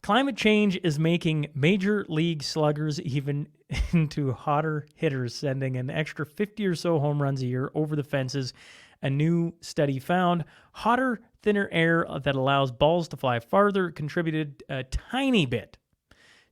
Climate change is making major league sluggers even into hotter hitters, sending an extra 50 or so home runs a year over the fences. A new study found hotter, thinner air that allows balls to fly farther contributed a tiny bit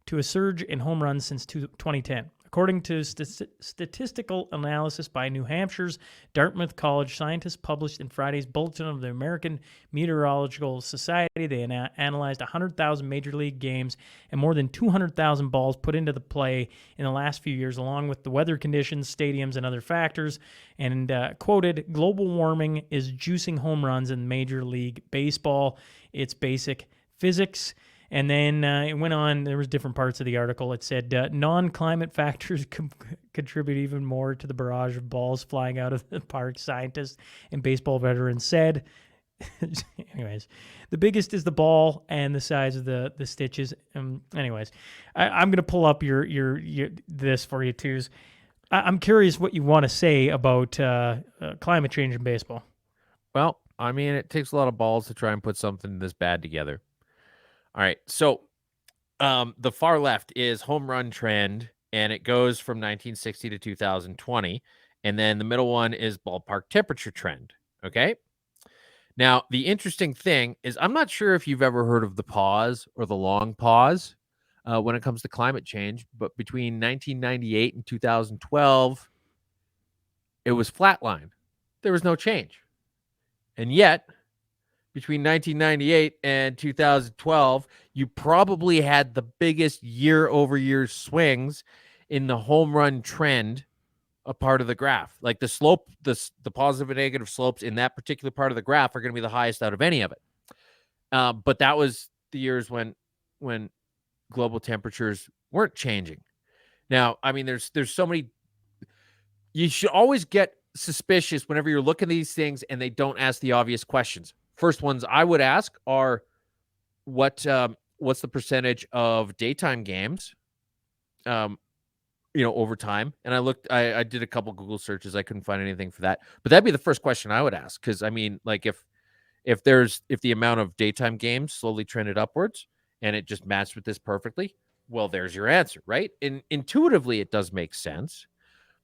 to a surge in home runs since 2010. According to statistical analysis by New Hampshire's Dartmouth College, scientists published in Friday's Bulletin of the American Meteorological Society, they analyzed 100,000 Major League games and more than 200,000 balls put into the play in the last few years, along with the weather conditions, stadiums, and other factors, and quoted, global warming is juicing home runs in Major League Baseball. It's basic physics. And then it went on, there was different parts of the article. It said non-climate factors contribute even more to the barrage of balls flying out of the park, scientists and baseball veterans said. Anyways, the biggest is the ball and the size of the stitches. Anyways, I'm going to pull up your this for you, twos. I'm curious what you want to say about climate change in baseball. Well, I mean, it takes a lot of balls to try and put something this bad together. All right, so the far left is home run trend, and it goes from 1960 to 2020. And then the middle one is ballpark temperature trend, okay? Now, the interesting thing is I'm not sure if you've ever heard of the pause or the long pause when it comes to climate change, but between 1998 and 2012, it was flatline. There was no change. And yet, between 1998 and 2012, you probably had the biggest year-over-year swings in the home run trend, a part of the graph. Like the slope, the positive and negative slopes in that particular part of the graph are going to be the highest out of any of it. But that was the years when global temperatures weren't changing. Now, I mean, there's so many. You should always get suspicious whenever you're looking at these things and they don't ask the obvious questions. First ones I would ask are what's the percentage of daytime games, over time. And I did a couple Google searches. I couldn't find anything for that, but that'd be the first question I would ask. Cause I mean, like if the amount of daytime games slowly trended upwards and it just matched with this perfectly, well, there's your answer, right? And intuitively it does make sense.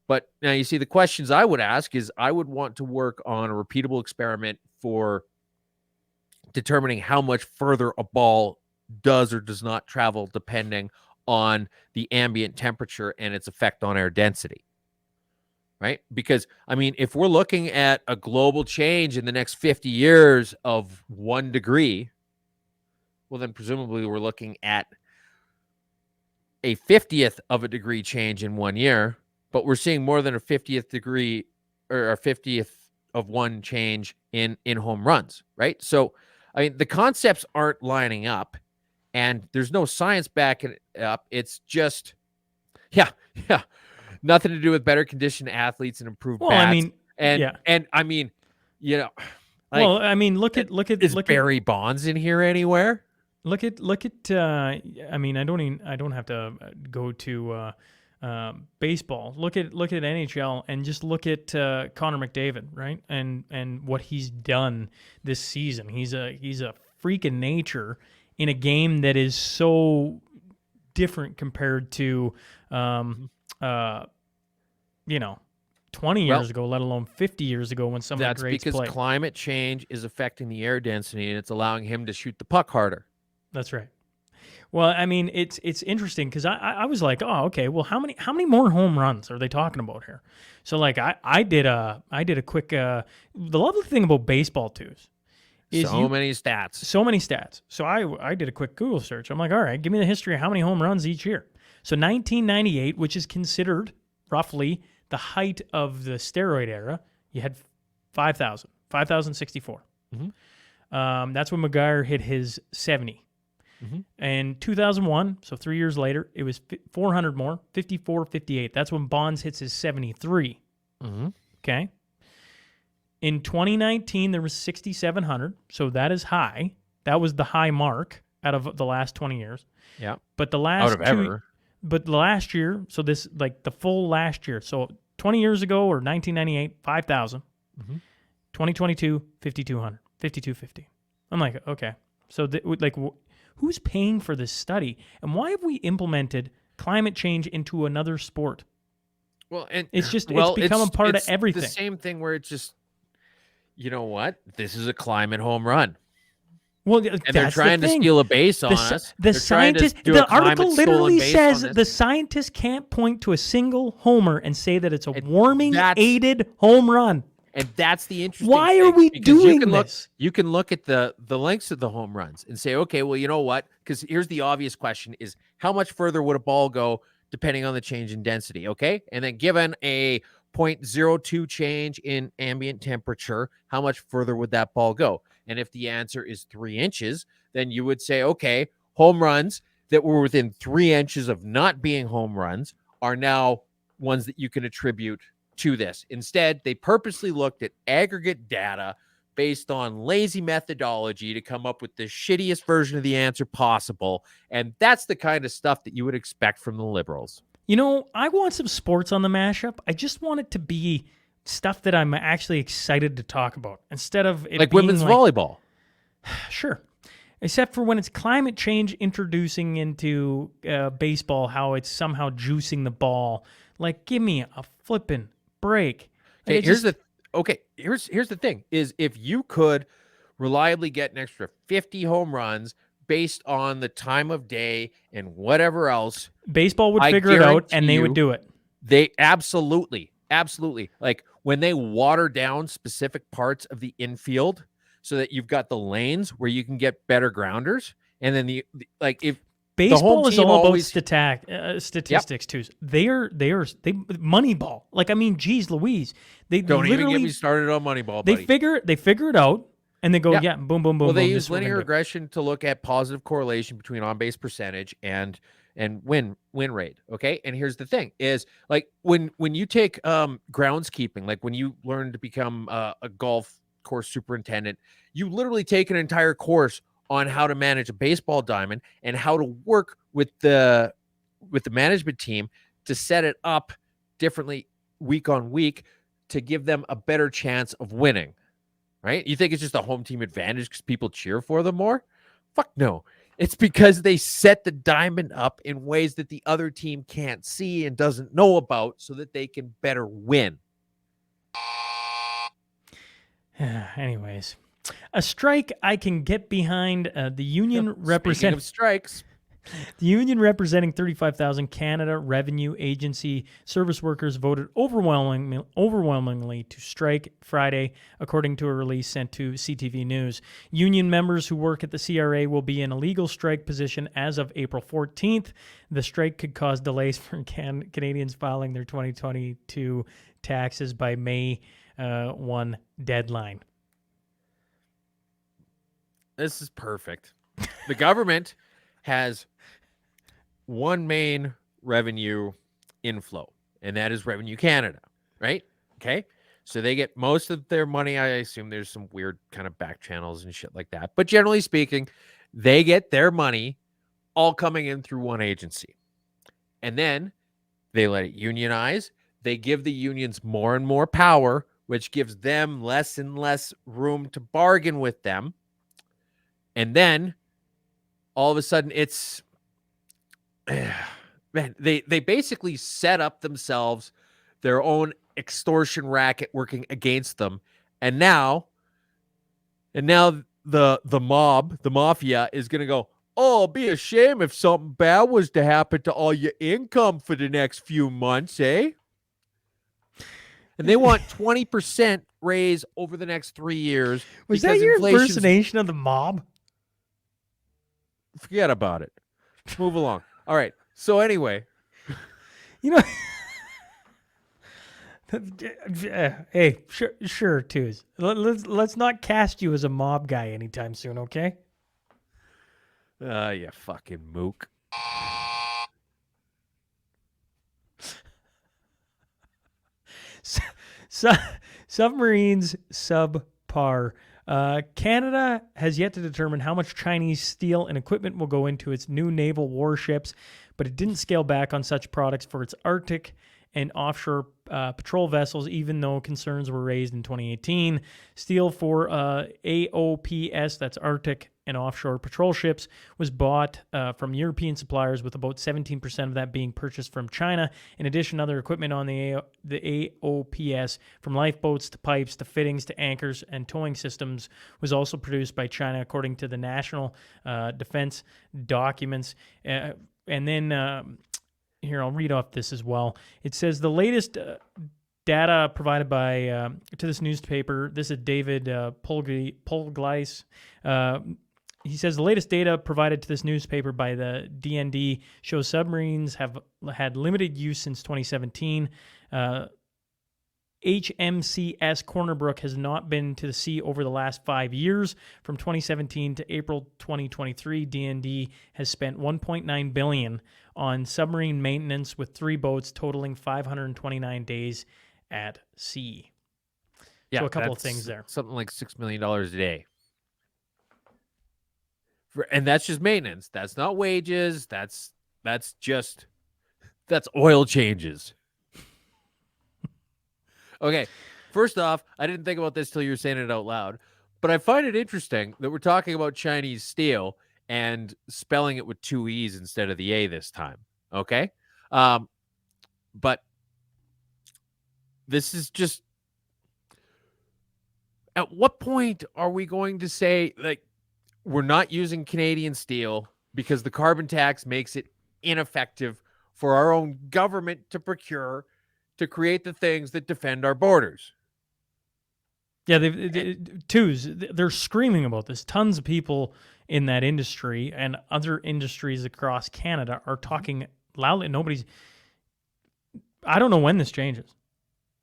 But now you see the questions I would ask is I would want to work on a repeatable experiment for determining how much further a ball does or does not travel depending on the ambient temperature and its effect on air density, right? Because, I mean, if we're looking at a global change in the next 50 years of 1 degree, well, then presumably we're looking at a 50th of a degree change in 1 year, but we're seeing more than a 50th degree or a 50th of one change in home runs, right? So, I mean, the concepts aren't lining up and there's no science backing it up. It's just, yeah, nothing to do with better conditioned athletes and improved bats. Well, I mean, Yeah. And I mean, you know, like, Well, I mean, look at is Barry Bonds in here anywhere? look at I mean, I don't have to go to baseball. Look at NHL and just look at Connor McDavid, right? And what he's done this season. He's a freak of nature in a game that is so different compared to you know, 20 years ago, let alone 50 years ago when some of the That's greats because played. climate change is affecting the air density and it's allowing him to shoot the puck harder. That's right. Well, I mean, it's interesting because I was like, oh, okay. Well, how many more home runs are they talking about here? So like I did a quick. The lovely thing about baseball too is So many stats. so many stats. So I did a quick Google search. I'm like, all right, give me the history of how many home runs each year. So 1998, which is considered roughly the height of the steroid era, you had 5,064. That's when McGuire hit his 70. And 2001, so 3 years later, it was 400 more, 54, 58. That's when Bonds hits his 73. Okay. In 2019, there was 6,700, so that is high. That was the high mark out of the last 20 years. Yeah. But the last Out of ever. But the last year, so this like the full last year, so 20 years ago or 1998, 5,000. 2022, 5,200, 5,250. I'm like, okay. So who's paying for this study, and why have we implemented climate change into another sport? Well, and It's become a part of everything. The same thing where it's just, you know what? This is a climate home run. Well, And they're trying to steal a base on us. The They're trying to scientist, do a the climate article stolen literally base says on this. the scientist can't point to a single homer and say that it's a that's- warming-aided home run. And that's the interesting Why are thing, we because doing you can this? You can look at the lengths of the home runs and say, okay, well, you know what? Because here's the obvious question is how much further would a ball go depending on the change in density, okay? And then given a 0.02 change in ambient temperature, how much further would that ball go? And if the answer is 3 inches, then you would say, okay, home runs that were within 3 inches of not being home runs are now ones that you can attribute to this. Instead, they purposely looked at aggregate data based on lazy methodology to come up with the shittiest version of the answer possible. And that's the kind of stuff that you would expect from the Liberals. You know, I want some sports on the mashup. I just want it to be stuff that I'm actually excited to talk about instead of it Like being women's volleyball. Sure. Except for when it's climate change introducing into baseball, how it's somehow juicing the ball. Like, give me a flippin' break. Like, Okay, here's the thing is if you could reliably get an extra 50 home runs based on the time of day and whatever else, baseball would I figure it out and guarantee they would you do it. they absolutely like when they water down specific parts of the infield so that you've got the lanes where you can get better grounders, and then the like if baseball is all always, about statistics too. They Moneyball. Like, I mean, geez Louise, they don't even literally get me started on Moneyball, they buddy. figure it out and they go, yeah, boom, boom, boom. Well, they boom, use this is what we're linear gonna do. regression to look at positive correlation between on-base percentage and win rate. Okay, and here's the thing: is like when you take groundskeeping, like when you learn to become a golf course superintendent, you literally take an entire course on how to manage a baseball diamond and how to work with the management team to set it up differently week on week to give them a better chance of winning. Right? You think it's just a home team advantage because people cheer for them more? Fuck no. It's because they set the diamond up in ways that the other team can't see and doesn't know about so that they can better win. Anyways, a strike I can get behind. The union Speaking represent of strikes, the union representing 35,000 Canada Revenue Agency service workers voted overwhelmingly to strike Friday, according to a release sent to CTV News. Union members who work at the CRA will be in a legal strike position as of April 14th. The strike could cause delays for Canadians filing their 2022 taxes by May 1 deadline. this is perfect. The government has one main revenue inflow, and that is Revenue Canada, right? Okay. So they get most of their money. I assume there's some weird kind of back channels and shit like that. But generally speaking, they get their money all coming in through one agency. And then they let it unionize. They give the unions more and more power, which gives them less and less room to bargain with them. And then all of a sudden it's man, they basically set up themselves their own extortion racket working against them. And now the mob, the mafia is going to go, "Oh, it'll be a shame if something bad was to happen to all your income for the next few months, eh?" And they want 20% raise over the next 3 years. Was that your impersonation of the mob? Forget about it. Move along. All right. So anyway, You know, hey, sure, Twos. Let's not cast you as a mob guy anytime soon, okay? you fucking mook. Submarines subpar. Canada has yet to determine how much Chinese steel and equipment will go into its new naval warships, but it didn't scale back on such products for its Arctic and offshore patrol vessels, even though concerns were raised in 2018. Steel for AOPS, that's Arctic and offshore patrol ships, was bought from European suppliers, with about 17% of that being purchased from China. In addition, other equipment on the AOPS, from lifeboats to pipes to fittings to anchors and towing systems, was also produced by China, according to the National Defense documents. And then here, I'll read off this as well. It says the latest data provided by to this newspaper. This is David Polgleis. He says the latest data provided to this newspaper by the DND shows submarines have had limited use since 2017. HMCS Corner Brook has not been to the sea over the last 5 years. From 2017 to April 2023, DND has spent $1.9 billion on submarine maintenance, with 3 boats totaling 529 days at sea. Yeah, so a couple of things there. Something like $6 million a day. And that's just maintenance. That's not wages. That's oil changes. Okay, first off, I didn't think about this till you were saying it out loud, but I find it interesting that we're talking about Chinese steel and spelling it with 2 E's instead of the A this time. Okay? But this is just, at what point are we going to say, like, we're not using Canadian steel because the carbon tax makes it ineffective for our own government to procure to create the things that defend our borders? Yeah, they're screaming about this. Tons of people in that industry and other industries across Canada are talking loudly. I don't know when this changes.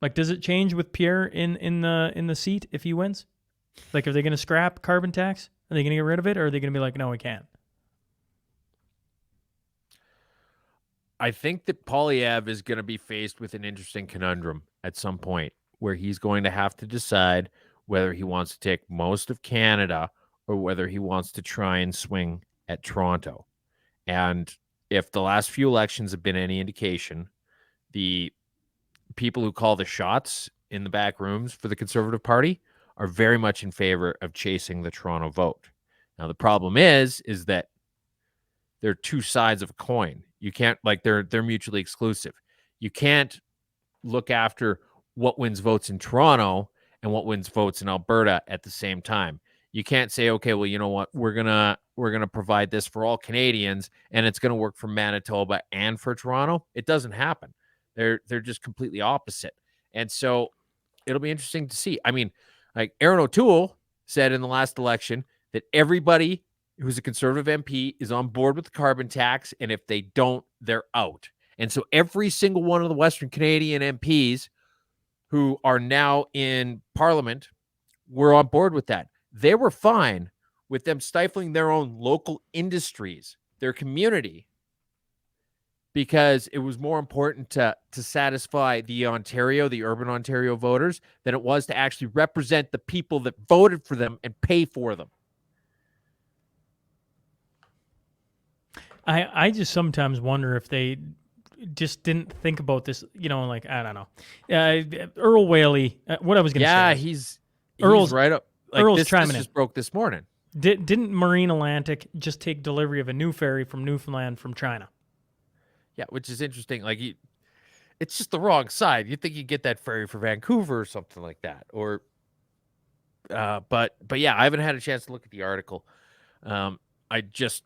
Like, does it change with Pierre in the seat if he wins? Like, are they going to scrap carbon tax? Are they going to get rid of it, or are they going to be like, no, we can't? I think that Poilievre is going to be faced with an interesting conundrum at some point, where he's going to have to decide whether he wants to take most of Canada or whether he wants to try and swing at Toronto. And if the last few elections have been any indication, the people who call the shots in the back rooms for the Conservative Party are very much in favor of chasing the Toronto vote. Now, the problem is that they're two sides of a coin. You can't, like, they're mutually exclusive. You can't look after what wins votes in Toronto and what wins votes in Alberta at the same time. You can't say, okay, well, you know what, we're gonna provide this for all Canadians and it's gonna work for Manitoba and for Toronto. It doesn't happen. They're just completely opposite. And so it'll be interesting to see. I mean, like, Aaron O'Toole said in the last election that everybody who's a Conservative MP is on board with the carbon tax, and if they don't, they're out. And so every single one of the Western Canadian MPs who are now in Parliament were on board with that. They were fine with them stifling their own local industries, their community, because it was more important to satisfy the urban Ontario voters than it was to actually represent the people that voted for them and pay for them. I just sometimes wonder if they just didn't think about this, like, I don't know. Earl Whaley, what I was going to say. Yeah, was Earl's right up. Like Earl's this chiming in. just broke this morning. Didn't Marine Atlantic just take delivery of a new ferry from Newfoundland from China? Yeah, which is interesting. Like, it's just the wrong side. You'd think you'd get that ferry for Vancouver or something like that. Or, but yeah, I haven't had a chance to look at the article. I just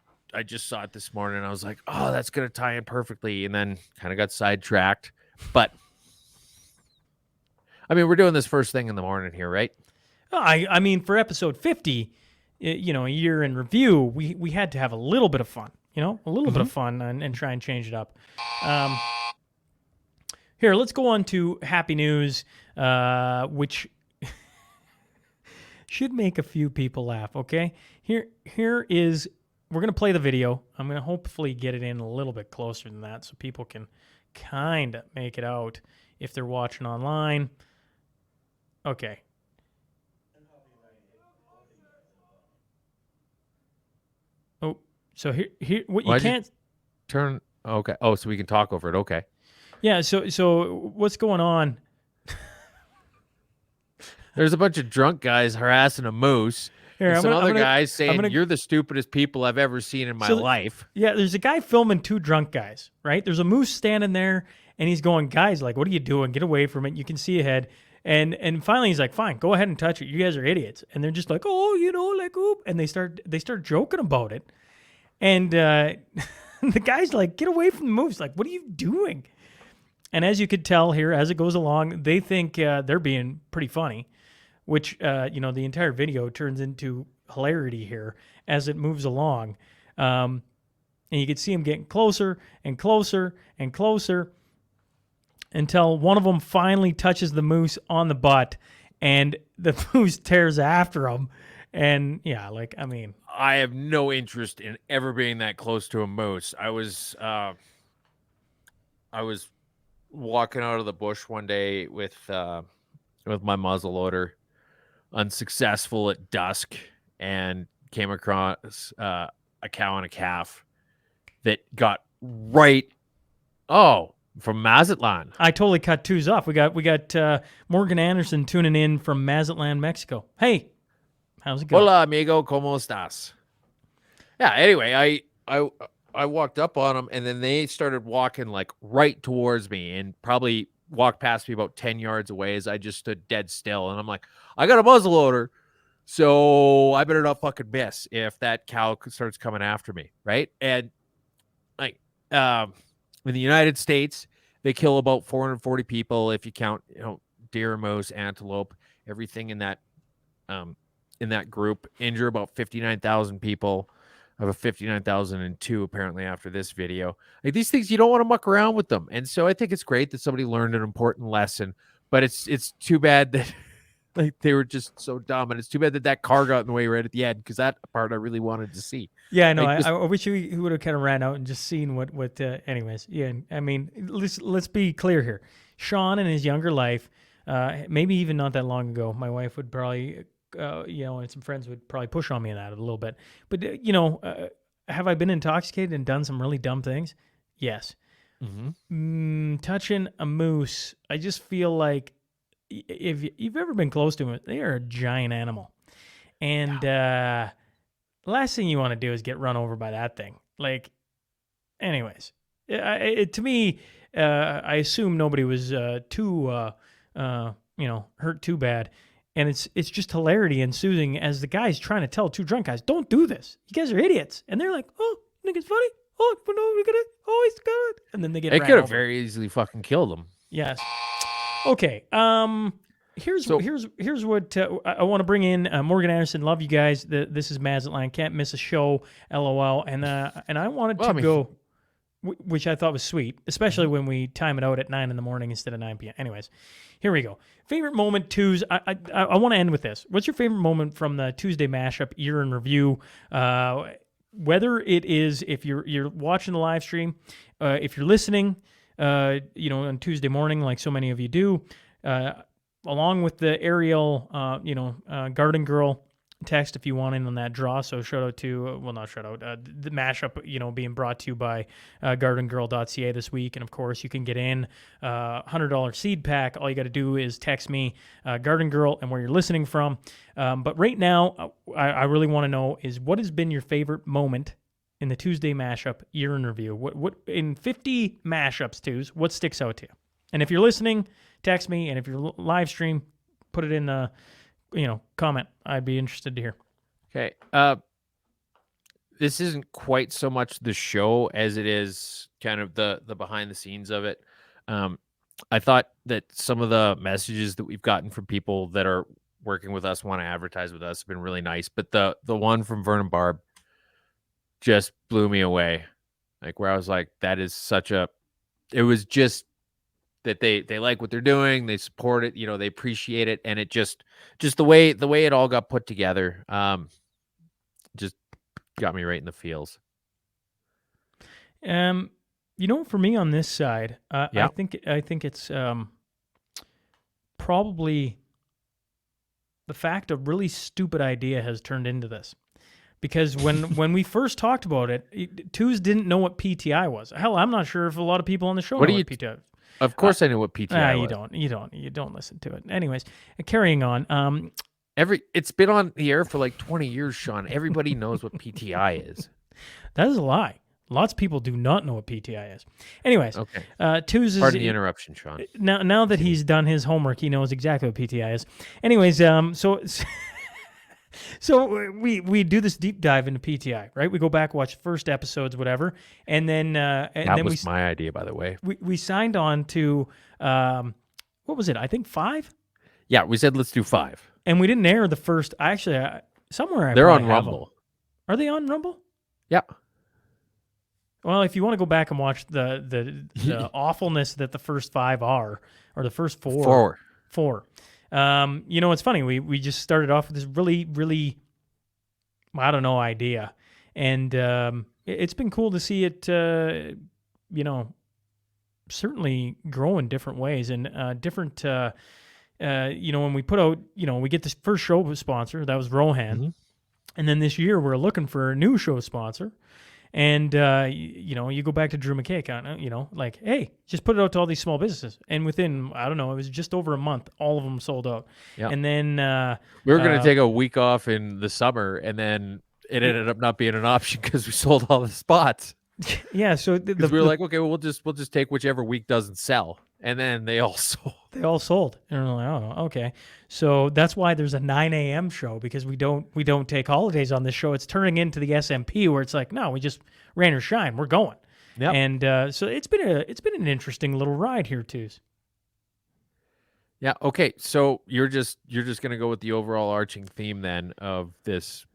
saw it this morning and I was like, oh, that's going to tie in perfectly. And then kind of got sidetracked. But I mean, we're doing this first thing in the morning here, right? I mean, for episode 50, a year in review, we had to have a little bit of fun, a little bit of fun and try and change it up. Here, let's go on to happy news, which should make a few people laugh, okay? Here is... We're going to play the video. I'm going to hopefully get it in a little bit closer than that so people can kind of make it out if they're watching online. Okay. Oh, so here what you can't turn. Okay. Oh, so we can talk over it. Okay. Yeah, so what's going on? There's a bunch of drunk guys harassing a moose. Here, some other guys saying, you're the stupidest people I've ever seen in my life. Yeah, there's a guy filming two drunk guys, right? There's a moose standing there, and he's going, guys, like, what are you doing? Get away from it. You can see ahead. And finally he's like, fine, go ahead and touch it. You guys are idiots. And they're just like, oh, like, oop. And they start joking about it. And the guy's like, get away from the moose. Like, what are you doing? And as you could tell here, as it goes along, they think they're being pretty funny, which, the entire video turns into hilarity here as it moves along. And you can see him getting closer and closer and closer until one of them finally touches the moose on the butt, and the moose tears after him. And, yeah, like, I mean... I have no interest in ever being that close to a moose. I was walking out of the bush one day with my muzzleloader, unsuccessful at dusk, and came across a cow and a calf that got from Mazatlan. I totally cut twos off. We got Morgan Anderson tuning in from Mazatlan, Mexico. Hey, how's it going? Hola, amigo, ¿cómo estás? Yeah, anyway, I walked up on them, and then they started walking like right towards me and probably walked past me about 10 yards away as I just stood dead still. And I'm like, I got a muzzleloader, so I better not fucking miss if that cow starts coming after me, right? And like in the United States, they kill about 440 people if you count, deer, moose, antelope, everything in that group. Injure about 59,000 people. I have a 59,002 apparently after this video. Like, these things, you don't want to muck around with them. And so I think it's great that somebody learned an important lesson, but it's too bad that like they were just so dumb, and it's too bad that car got in the way right at the end, because that part I really wanted to see. Yeah, I know. Like, I wish he would have kind of ran out and just seen what. Anyways, yeah. I mean, let's be clear here. Sean in his younger life, maybe even not that long ago, my wife would probably, and some friends would probably push on me in that a little bit. But have I been intoxicated and done some really dumb things? Yes. Mm-hmm. Touching a moose, I just feel like, if you've ever been close to them, they are a giant animal. And the last thing you want to do is get run over by that thing. Like, anyways, to me, I assume nobody was too hurt too bad. And it's just hilarity ensuing as the guy's trying to tell two drunk guys, don't do this. You guys are idiots. And they're like, oh, you think it's funny? Oh, no, we're going to, oh, he's good. And then they get ran over. It could have very easily fucking killed him. Yes. Okay. Here's what I want to bring in. Morgan Anderson, love you guys. This is Mazatlan. Can't miss a show. LOL. And I wanted to go, which I thought was sweet, especially when we time it out at 9 a.m. instead of 9 p.m. Anyways, here we go. Favorite moment twos. I want to end with this. What's your favorite moment from the Tuesday mashup year in review? whether it is if you're watching the live stream, if you're listening, on Tuesday morning, like so many of you do, along with the Ariel, Garden Girl text if you want in on that draw. So shout out to, not shout out, the mashup, being brought to you by gardenGirl.ca this week. And of course, you can get in $100 seed pack. All you got to do is text me Garden Girl and where you're listening from. But right now, I really want to know is what has been your favorite moment in the Tuesday mashup year in review? What in 50 mashups, Tues, what sticks out to you? And if you're listening, text me. And if you're live stream, put it in the comment. I'd be interested to hear. Okay. This isn't quite so much the show as it is kind of the behind the scenes of it. I thought that some of the messages that we've gotten from people that are working with us, want to advertise with us, have been really nice. But the one from Vernon Barb just blew me away. Like where I was like, that is it was just that they like what they're doing, they support it, they appreciate it, and it just the way it all got put together, just got me right in the feels. For me on this side, Yeah. I think it's probably the fact a really stupid idea has turned into this. Because when we first talked about it, Twos didn't know what PTI was. Hell, I'm not sure if a lot of people on the show know what PTI is. Of course I know what PTI was. You don't listen to it. Anyways, carrying on. It's been on the air for like 20 years, Sean. Everybody knows what PTI is. That is a lie. Lots of people do not know what PTI is. Anyways, okay. Twos is... Pardon the interruption, Sean. Now that he's done his homework, he knows exactly what PTI is. Anyways, so we do this deep dive into PTI, right? We go back, watch first episodes, whatever, and then that was my idea, by the way. We signed on to what was it? I think 5. Yeah, we said let's do 5, and we didn't air the first. Actually, somewhere they're on Rumble. Are they on Rumble? Yeah. Well, if you want to go back and watch the awfulness that the first 5 are, or the first 4. 4. It's funny. We just started off with this really, really, I don't know, idea. And it's been cool to see it, certainly grow in different ways and different, when we put out, we get this first show sponsor, that was Rohan. Mm-hmm. And then this year we're looking for a new show sponsor. And, you go back to Drew McKay, like, hey, just put it out to all these small businesses. And within, I don't know, it was just over a month, all of them sold out. Yeah. And then... we were going to take a week off in the summer, and then it ended up not being an option because we sold all the spots. Yeah, so... we were like, okay, well, we'll just take whichever week doesn't sell. And then they all sold. They all sold. And we're like, oh, okay. So that's why there's a 9 a.m. show, because we don't take holidays on this show. It's turning into the SMP where it's like, no, we just rain or shine, we're going. Yeah. And so it's been an interesting little ride here, Twos. Yeah. Okay. So you're just gonna go with the overall arching theme then of this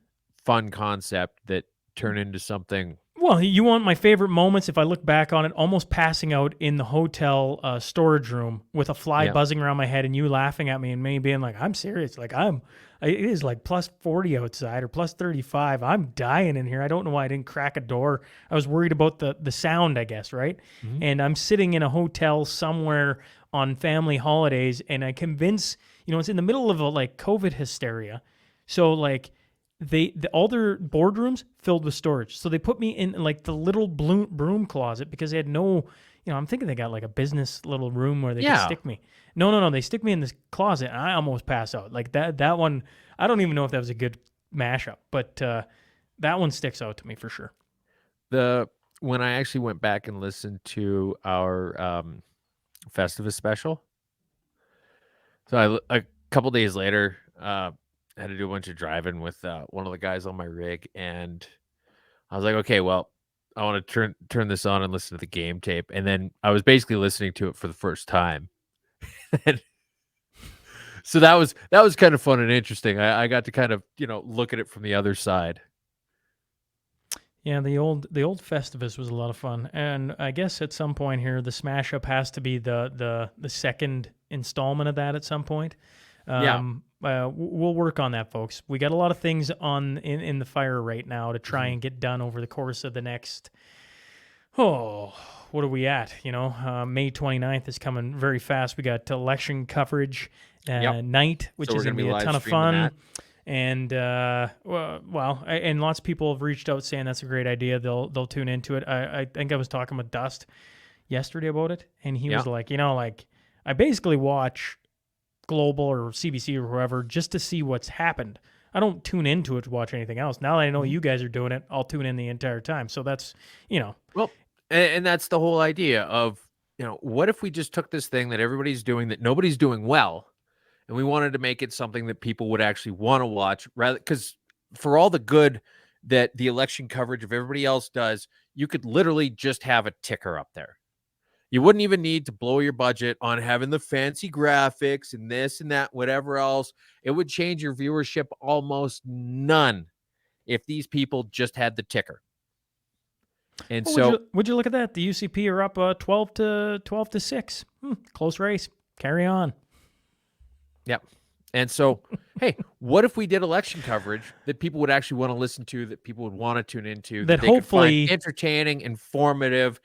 fun concept that turned into something. Well, you want my favorite moments, if I look back on it, almost passing out in the hotel storage room with a fly buzzing around my head and you laughing at me and me being like, I'm serious. Like it is like plus 40 outside or plus 35. I'm dying in here. I don't know why I didn't crack a door. I was worried about the sound, I guess, right? Mm-hmm. And I'm sitting in a hotel somewhere on family holidays and I convince, it's in the middle of COVID hysteria. So like, all their boardrooms filled with storage. So they put me in like the little broom closet because they had no, I'm thinking they got like a business little room where they could stick me. No. They stick me in this closet and I almost pass out. Like that one, I don't even know if that was a good mashup, but that one sticks out to me for sure. When I actually went back and listened to our Festivus special, so a couple days later, I had to do a bunch of driving with one of the guys on my rig, and I was like, okay, well, I want to turn this on and listen to the game tape. And then I was basically listening to it for the first time. So that was kind of fun and interesting. I got to kind of, look at it from the other side. Yeah, the old Festivus was a lot of fun. And I guess at some point here, the Smash Up has to be the second installment of that at some point. We'll work on that, folks. We got a lot of things in the fire right now to try and get done over the course of the next. What are we at? May 29th is coming very fast. We got election coverage night, which So we're is going to gonna be be a ton of live-streaming fun. that. And and lots of people have reached out saying that's a great idea. They'll tune into it. I think I was talking with Dust yesterday about it, and he was like, I basically watch Global or CBC or whoever just to see what's happened. I don't tune into it to watch anything else. Now that I know you guys are doing it, I'll tune in the entire time. So that's, Well, and that's the whole idea of, what if we just took this thing that everybody's doing that nobody's doing well, and we wanted to make it something that people would actually want to watch, rather, because for all the good that the election coverage of everybody else does, you could literally just have a ticker up there. You wouldn't even need to blow your budget on having the fancy graphics and this and that, whatever else. It would change your viewership almost none if these people just had the ticker. And would you look at that? The UCP are up 12 to 6. Close race. Carry on. Yep. And so, hey, what if we did election coverage that people would actually want to listen to, that people would want to tune into, that they could hopefully find entertaining, informative,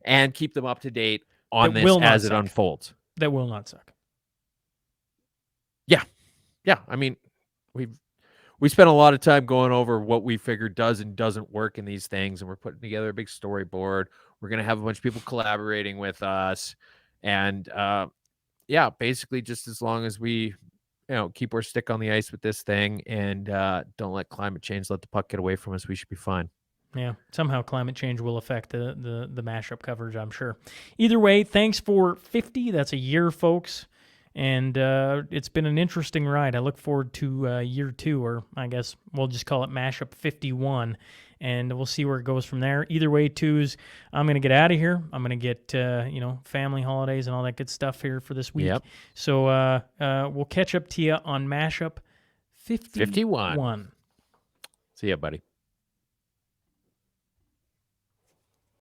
and keep them up to date on that this will not as it suck. unfolds. That will not suck. Yeah. I mean, we spent a lot of time going over what we figured does and doesn't work in these things, and we're putting together a big storyboard. We're going to have a bunch of people collaborating with us, and basically just as long as we keep our stick on the ice with this thing and don't let climate change let the puck get away from us, we should be fine. Yeah, somehow climate change will affect the mashup coverage, I'm sure. Either way, thanks for 50. That's a year, folks. And it's been an interesting ride. I look forward to year 2, or I guess we'll just call it Mashup 51, and we'll see where it goes from there. Either way, twos, I'm going to get out of here. I'm going to get, family holidays and all that good stuff here for this week. Yep. So we'll catch up to you on Mashup 51. See ya, buddy.